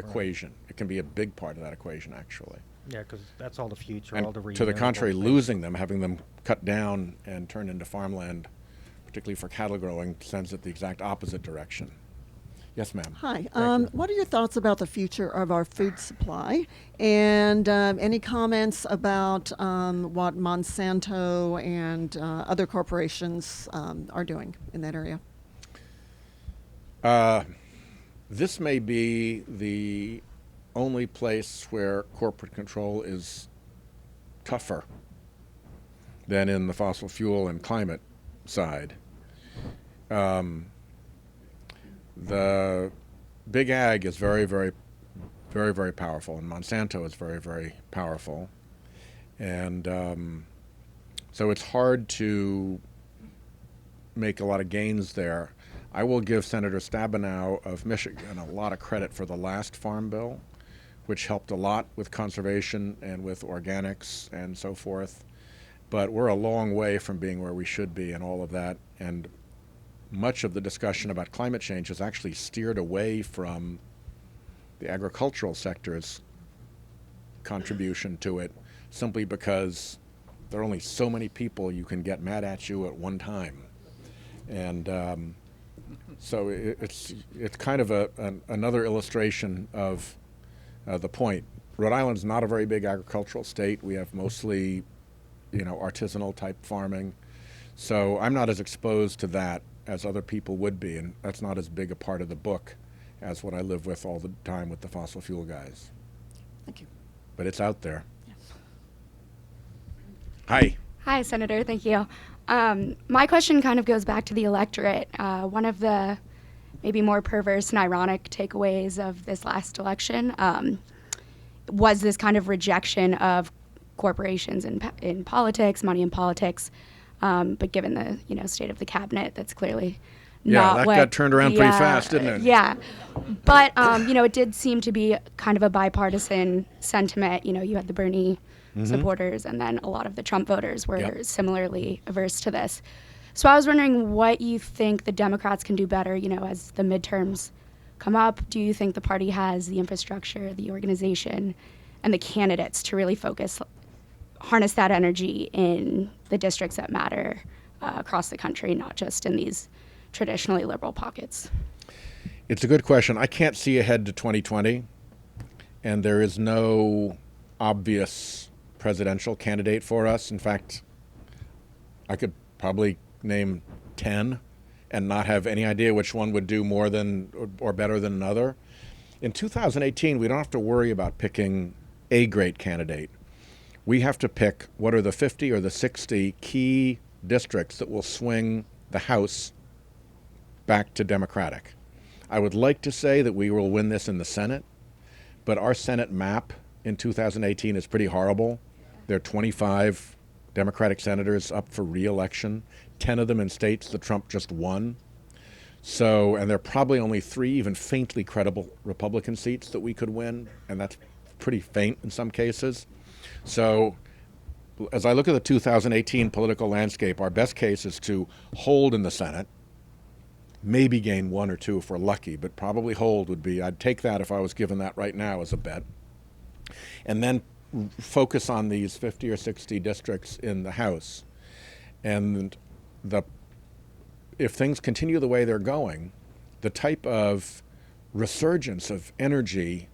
equation. It can be a big part of that equation, actually. Yeah, because that's all the future, and all the to the contrary, things. losing them, having them cut down and turned into farmland, particularly for cattle growing, sends it the exact opposite direction. Yes, ma'am. Hi. What are your thoughts about the future of our food supply? And any comments about what Monsanto and other corporations are doing in that area? This may be the only place where corporate control is tougher than in the fossil fuel and climate side. The big ag is very, very, very, very powerful, and Monsanto is very, very powerful. And so it's hard to make a lot of gains there. I will give Senator Stabenow of Michigan a lot of credit for the last Farm Bill, which helped a lot with conservation and with organics and so forth. But we're a long way from being where we should be and all of that. And much of the discussion about climate change has actually steered away from the agricultural sector's contribution to it, simply because there are only so many people you can get mad at you at one time. And so it's kind of another illustration of the point. Rhode Island's not a very big agricultural state. We have mostly, artisanal type farming. So I'm not as exposed to that as other people would be, and that's not as big a part of the book as what I live with all the time with the fossil fuel guys. Thank you. But it's out there. Yeah. Hi. Hi, Senator. Thank you. My question kind of goes back to the electorate. One of the maybe more perverse and ironic takeaways of this last election was this kind of rejection of corporations in politics, money in politics. But given the state of the cabinet, that's clearly not that what got turned around pretty fast, didn't it? Yeah. But, it did seem to be kind of a bipartisan sentiment. You had the Bernie supporters, and then a lot of the Trump voters were similarly averse to this. So I was wondering what you think the Democrats can do better, as the midterms come up. Do you think the party has the infrastructure, the organization, and the candidates to really harness that energy in the districts that matter across the country, not just in these traditionally liberal pockets? It's a good question. I can't see ahead to 2020, and there is no obvious presidential candidate for us. In fact, I could probably name 10 and not have any idea which one would do more than or better than another. In 2018, we don't have to worry about picking a great candidate. We have to pick what are the 50 or the 60 key districts that will swing the House back to Democratic. I would like to say that we will win this in the Senate, but our Senate map in 2018 is pretty horrible. There are 25 Democratic senators up for re-election, 10 of them in states that Trump just won. So, and there are probably only 3 even faintly credible Republican seats that we could win, and that's pretty faint in some cases. So as I look at the 2018 political landscape, our best case is to hold in the Senate, maybe gain 1 or 2 if we're lucky, but probably hold would be, I'd take that if I was given that right now as a bet. And then focus on these 50 or 60 districts in the House. And if things continue the way they're going, the type of resurgence of energy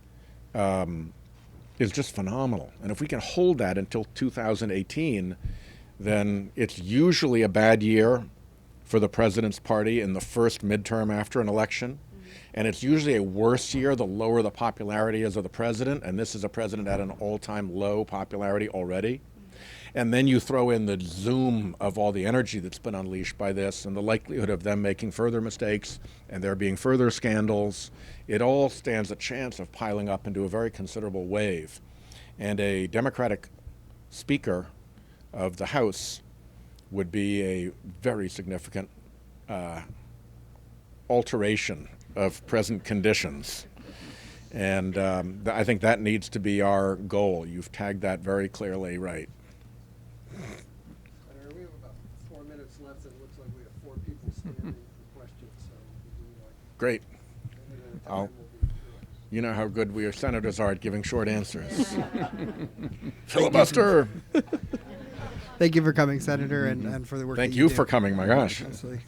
is just phenomenal. And if we can hold that until 2018, then it's usually a bad year for the president's party in the first midterm after an election. And it's usually a worse year the lower the popularity is of the president, and this is a president at an all-time low popularity already. And then you throw in the zoom of all the energy that's been unleashed by this and the likelihood of them making further mistakes and there being further scandals. It all stands a chance of piling up into a very considerable wave. And a Democratic Speaker of the House would be a very significant alteration of present conditions. And I think that needs to be our goal. You've tagged that very clearly right. We have about 4 minutes left, and it looks like we have 4 people standing for questions. So Great. You know how good we senators are at giving short answers. Filibuster! Thank you for coming, Senator, and for the work Thank that you do. for coming, my gosh. Absolutely.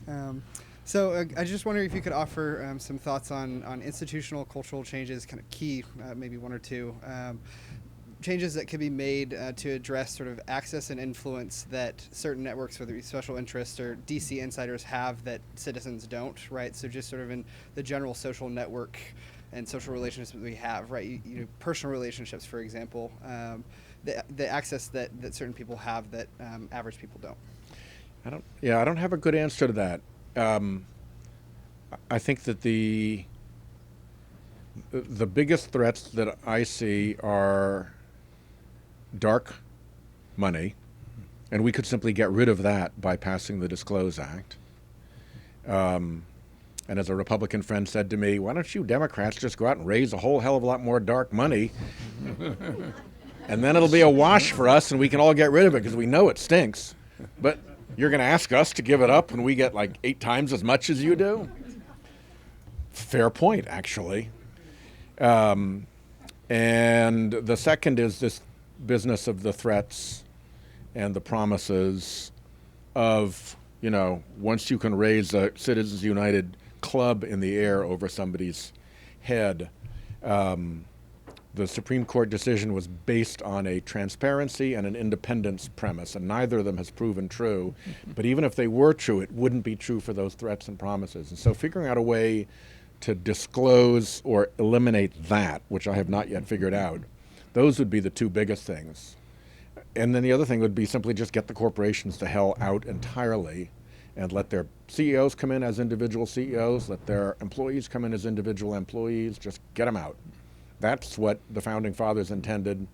So I just wonder if you could offer some thoughts on institutional cultural changes, kind of key, maybe 1 or 2, changes that could be made to address sort of access and influence that certain networks, whether it be special interests or DC insiders, have that citizens don't, right? So just sort of in the general social network and social relationships that we have, right? Personal relationships, for example, the access that certain people have that average people don't. I don't have a good answer to that. I think that the biggest threats that I see are dark money, and we could simply get rid of that by passing the Disclose Act. And as a Republican friend said to me, why don't you Democrats just go out and raise a whole hell of a lot more dark money, and then it'll be a wash for us and we can all get rid of it because we know it stinks. But you're going to ask us to give it up when we get like 8 times as much as you do? Fair point, actually. And the second is this business of the threats and the promises of, you know, once you can raise a Citizens United club in the air over somebody's head. The Supreme Court decision was based on a transparency and an independence premise, and neither of them has proven true. But even if they were true, it wouldn't be true for those threats and promises. And so figuring out a way to disclose or eliminate that, which I have not yet figured out, those would be the two biggest things. And then the other thing would be simply just get the corporations the hell out entirely and let their CEOs come in as individual CEOs, let their employees come in as individual employees, just get them out. That's what the Founding Fathers intended.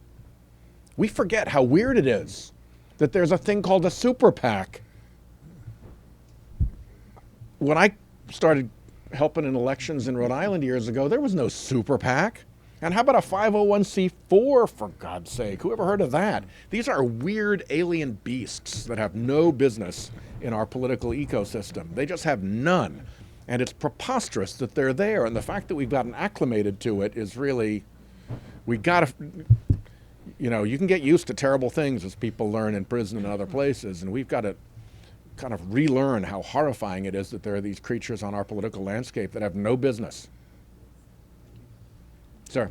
We forget how weird it is that there's a thing called a super PAC. When I started helping in elections in Rhode Island years ago, there was no super PAC. And how about a 501c4, for God's sake? Who ever heard of that? These are weird alien beasts that have no business in our political ecosystem. They just have none. And it's preposterous that they're there. And the fact that we've gotten acclimated to it is really, we gotta, you know, you can get used to terrible things as people learn in prison and other places. And we've got to kind of relearn how horrifying it is that there are these creatures on our political landscape that have no business. Sir.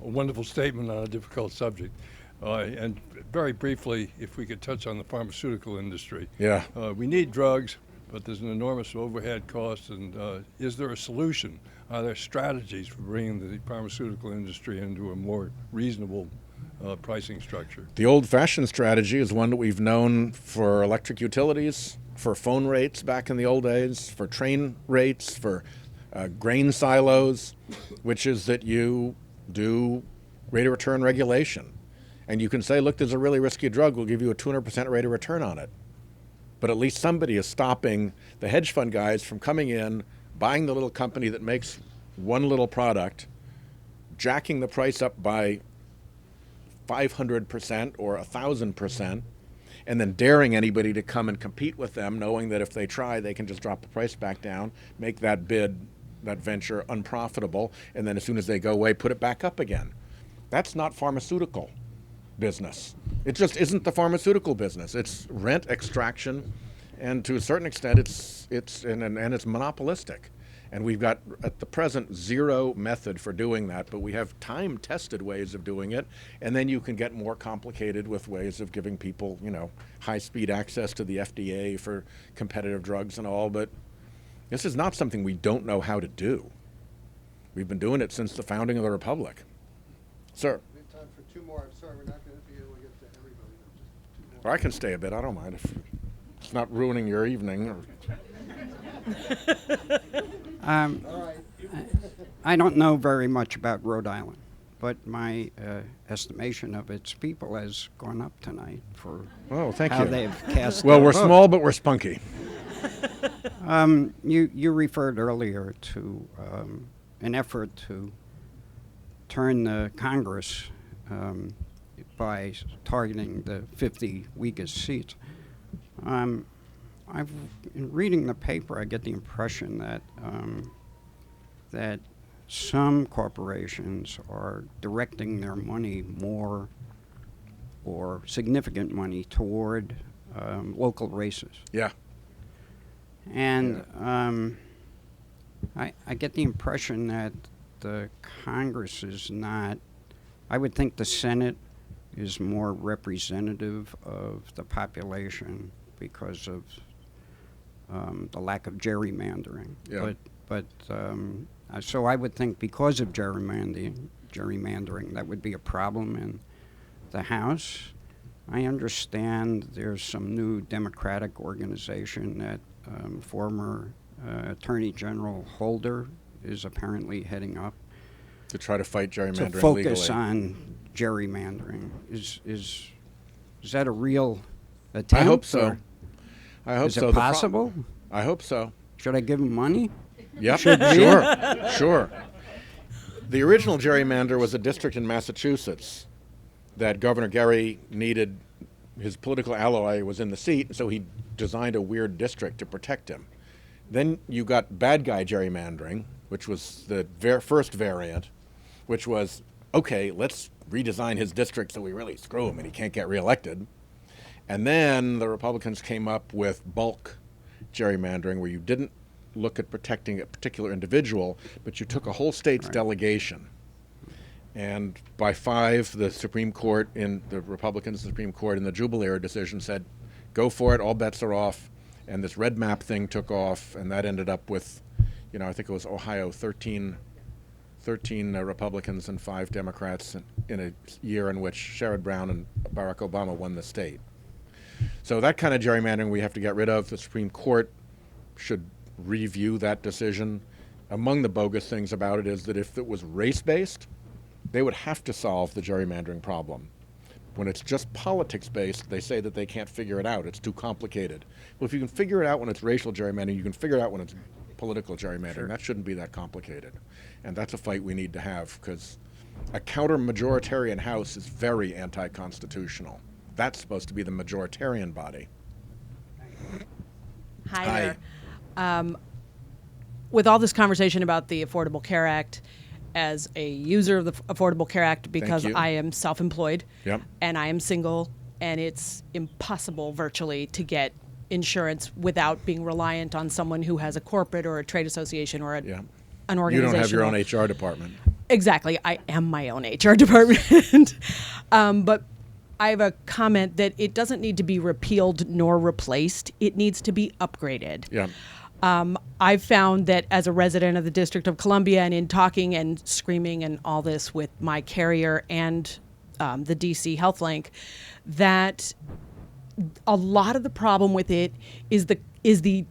A wonderful statement on a difficult subject. And very briefly, if we could touch on the pharmaceutical industry. Yeah. We need drugs, but there's an enormous overhead cost. And is there a solution? Are there strategies for bringing the pharmaceutical industry into a more reasonable pricing structure? The old-fashioned strategy is one that we've known for electric utilities, for phone rates back in the old days, for train rates, for grain silos, which is that you do rate of return regulation. And you can say, look, there's a really risky drug, we'll give you a 200% rate of return on it. But at least somebody is stopping the hedge fund guys from coming in, buying the little company that makes one little product, jacking the price up by 500% or 1,000%, and then daring anybody to come and compete with them, knowing that if they try, they can just drop the price back down, make that bid, that venture unprofitable, and then as soon as they go away, put it back up again. That's not pharmaceutical business. It just isn't the pharmaceutical business. It's rent extraction, and to a certain extent, it's monopolistic. And we've got, at the present, zero method for doing that, but we have time-tested ways of doing it, and then you can get more complicated with ways of giving people, you know, high-speed access to the FDA for competitive drugs and all, but this is not something we don't know how to do. We've been doing it since the founding of the Republic. Sir? We have time for two more. I'm sorry, we're not going to be able to get to everybody. Just two more. Or I can stay a bit, I don't mind if it's not ruining your evening. I don't know very much about Rhode Island, but my estimation of its people has gone up tonight for how they've cast Well, their we're vote. small, but we're spunky. You referred earlier to an effort to turn the Congress by targeting the 50 weakest seats. In reading the paper, I get the impression that that some corporations are directing their money more, or significant money, toward local races. Yeah. And I get the impression that the Congress is not, I would think the Senate is more representative of the population because of the lack of gerrymandering. Yeah. But so I would think because of gerrymandering, that would be a problem in the House. I understand there's some new Democratic organization that former Attorney General Holder is apparently heading up to try to fight gerrymandering to focus legally. on gerrymandering. Is that a real attempt? I hope so. I hope is so. It possible? I hope so. Should I give him money? Yep, Should we? Sure. The original gerrymander was a district in Massachusetts that Governor Gerry needed. His political ally was in the seat, so he designed a weird district to protect him. Then you got bad guy gerrymandering, which was the first variant, which was, okay, let's redesign his district so we really screw him and he can't get reelected. And then the Republicans came up with bulk gerrymandering, where you didn't look at protecting a particular individual, but you took a whole state's delegation. And by 5, the Supreme Court, the Republicans, the Supreme Court in the Jubal-era decision said, go for it, all bets are off. And this red map thing took off, and that ended up with, I think it was Ohio, 13 Republicans and 5 Democrats in a year in which Sherrod Brown and Barack Obama won the state. So that kind of gerrymandering we have to get rid of. The Supreme Court should review that decision. Among the bogus things about it is that if it was race-based, they would have to solve the gerrymandering problem. When it's just politics-based, they say that they can't figure it out. It's too complicated. Well, if you can figure it out when it's racial gerrymandering, you can figure it out when it's political gerrymandering. Sure. That shouldn't be that complicated. And that's a fight we need to have, because a counter-majoritarian House is very anti-constitutional. That's supposed to be the majoritarian body. Hi there. With all this conversation about the Affordable Care Act, as a user of the Affordable Care Act, because I am self-employed and I am single, and it's impossible virtually to get insurance without being reliant on someone who has a corporate or a trade association or an organization. You don't have your own HR department. Exactly. I am my own HR department. But I have a comment that it doesn't need to be repealed nor replaced. It needs to be upgraded. Yeah. I've found that as a resident of the District of Columbia, and in talking and screaming and all this with my carrier and the DC HealthLink, that a lot of the problem with it is the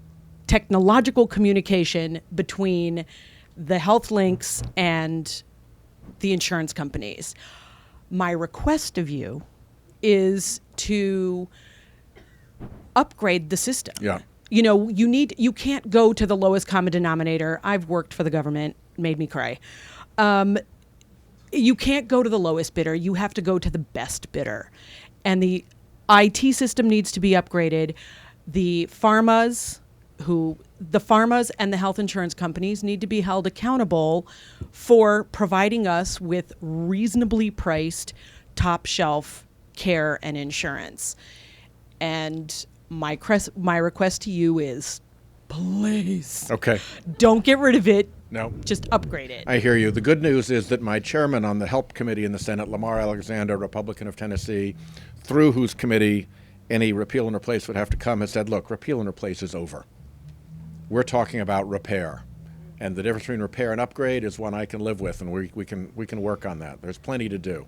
technological communication between the health links and the insurance companies. My request of you is to upgrade the system. Yeah. You can't go to the lowest common denominator. I've worked for the government, made me cry. You can't go to the lowest bidder. You have to go to the best bidder. And the IT system needs to be upgraded. The pharmas and the health insurance companies need to be held accountable for providing us with reasonably priced, top shelf care and insurance. And my request to you is, please, don't get rid of it. No. Just upgrade it. I hear you. The good news is that my chairman on the HELP committee in the Senate, Lamar Alexander, Republican of Tennessee, through whose committee any repeal and replace would have to come, has said, look, repeal and replace is over. We're talking about repair. And the difference between repair and upgrade is one I can live with, and we can work on that. There's plenty to do.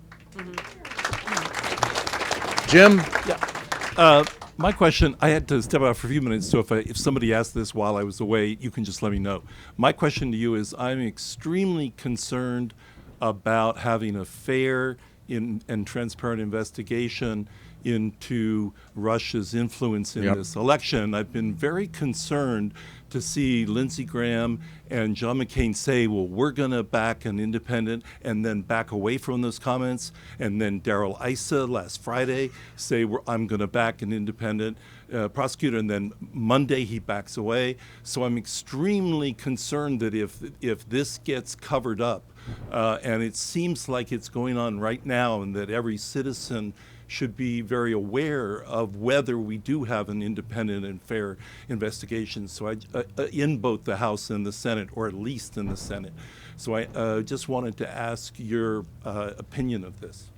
Jim? Yeah. My question, I had to step out for a few minutes, so if somebody asked this while I was away, you can just let me know. My question to you is, I'm extremely concerned about having a fair and transparent investigation into Russia's influence in this election. I've been very concerned to see Lindsey Graham and John McCain say, well, we're going to back an independent, and then back away from those comments. And then Darrell Issa last Friday say, I'm going to back an independent prosecutor, and then Monday he backs away. So I'm extremely concerned that if this gets covered up, and it seems like it's going on right now, and that every citizen should be very aware of whether we do have an independent and fair investigation. So in both the House and the Senate, or at least in the Senate. So I just wanted to ask your opinion of this.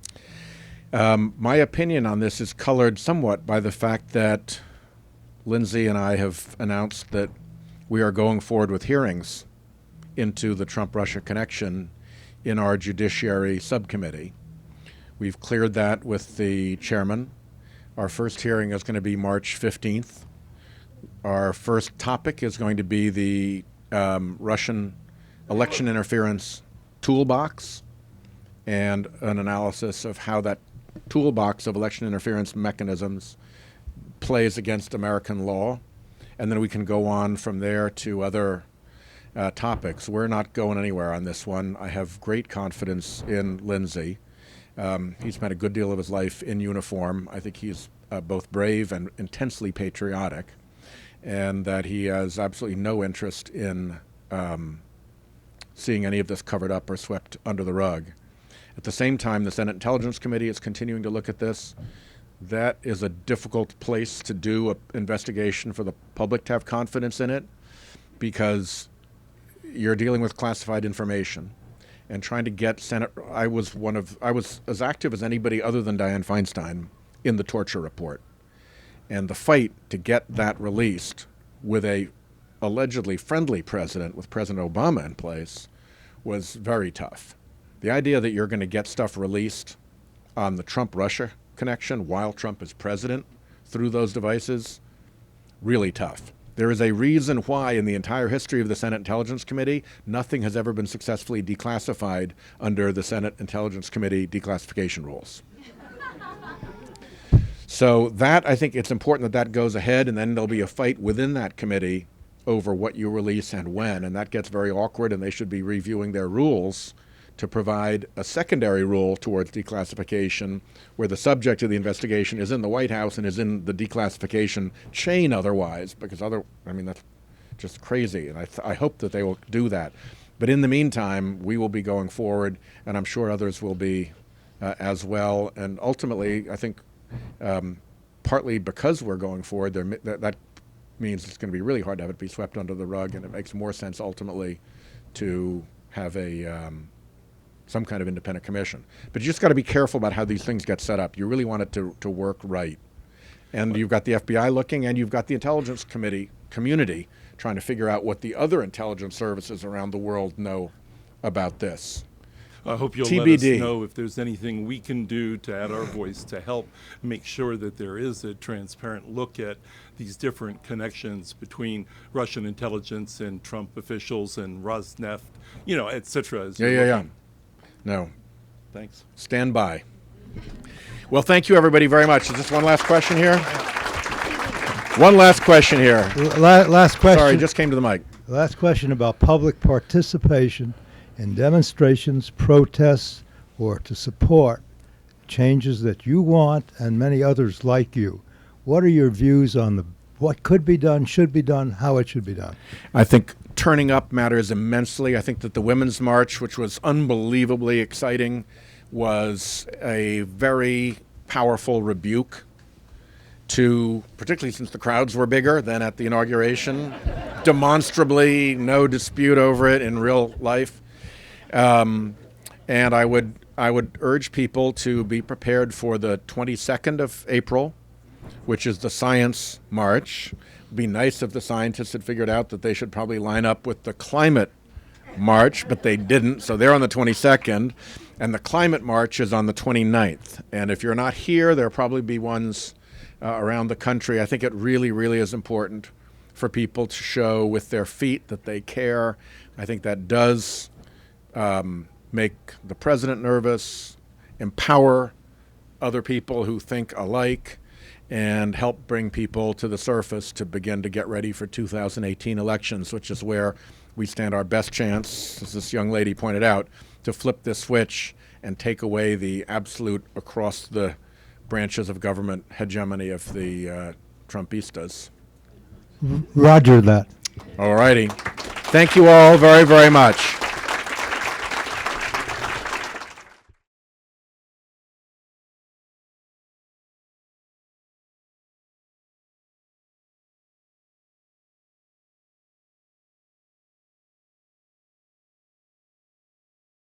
My opinion on this is colored somewhat by the fact that Lindsey and I have announced that we are going forward with hearings into the Trump-Russia connection in our Judiciary subcommittee. We've cleared that with the chairman. Our first hearing is going to be March 15th. Our first topic is going to be the Russian election interference toolbox and an analysis of how that toolbox of election interference mechanisms plays against American law. And then we can go on from there to other topics. We're not going anywhere on this one. I have great confidence in Lindsey. He spent a good deal of his life in uniform. I think he's both brave and intensely patriotic, and that he has absolutely no interest in seeing any of this covered up or swept under the rug. At the same time, the Senate Intelligence Committee is continuing to look at this. That is a difficult place to do an investigation for the public to have confidence in it, because you're dealing with classified information and trying to get Senate. I was as active as anybody other than Dianne Feinstein in the torture report. And the fight to get that released with a allegedly friendly president, with President Obama in place, was very tough. The idea that you're going to get stuff released on the Trump-Russia connection while Trump is president through those devices, really tough. There is a reason why in the entire history of the Senate Intelligence Committee, nothing has ever been successfully declassified under the Senate Intelligence Committee declassification rules. So that, I think it's important that that goes ahead, and then there'll be a fight within that committee over what you release and when, and that gets very awkward, and they should be reviewing their rules to provide a secondary rule towards declassification where the subject of the investigation is in the White House and is in the declassification chain otherwise, because that's just crazy, and I hope that they will do that. But in the meantime, we will be going forward, and I'm sure others will be as well, and ultimately, I think partly because we're going forward, that means it's going to be really hard to have it be swept under the rug, and it makes more sense ultimately to have some kind of independent commission. But you just got to be careful about how these things get set up. You really want it to work right. And you've got the FBI looking, and you've got the intelligence community trying to figure out what the other intelligence services around the world know about this. I hope you'll TBD. let us know if there's anything we can do to add our voice to help make sure that there is a transparent look at these different connections between Russian intelligence and Trump officials and Rosneft, et cetera. Yeah. No. Thanks. Stand by. Well, thank you, everybody, very much. Is this one last question here? One last question here. Last question. Sorry, just came to the mic. Last question about public participation in demonstrations, protests, or to support changes that you want and many others like you. What are your views on what could be done, should be done, how it should be done? I think turning up matters immensely. I think that the Women's March, which was unbelievably exciting, was a very powerful rebuke to, particularly since the crowds were bigger than at the inauguration, demonstrably no dispute over it in real life. And I would urge people to be prepared for the 22nd of April, which is the Science March. It'd be nice if the scientists had figured out that they should probably line up with the Climate March, but they didn't, so they're on the 22nd, and the Climate March is on the 29th. And if you're not here, there'll probably be ones around the country. I think it really, really is important for people to show with their feet that they care. I think that does make the president nervous, empower other people who think alike, and help bring people to the surface to begin to get ready for 2018 elections, which is where we stand our best chance, as this young lady pointed out, to flip this switch and take away the absolute across the branches of government hegemony of the Trumpistas. Roger that. All righty. Thank you all very, very much.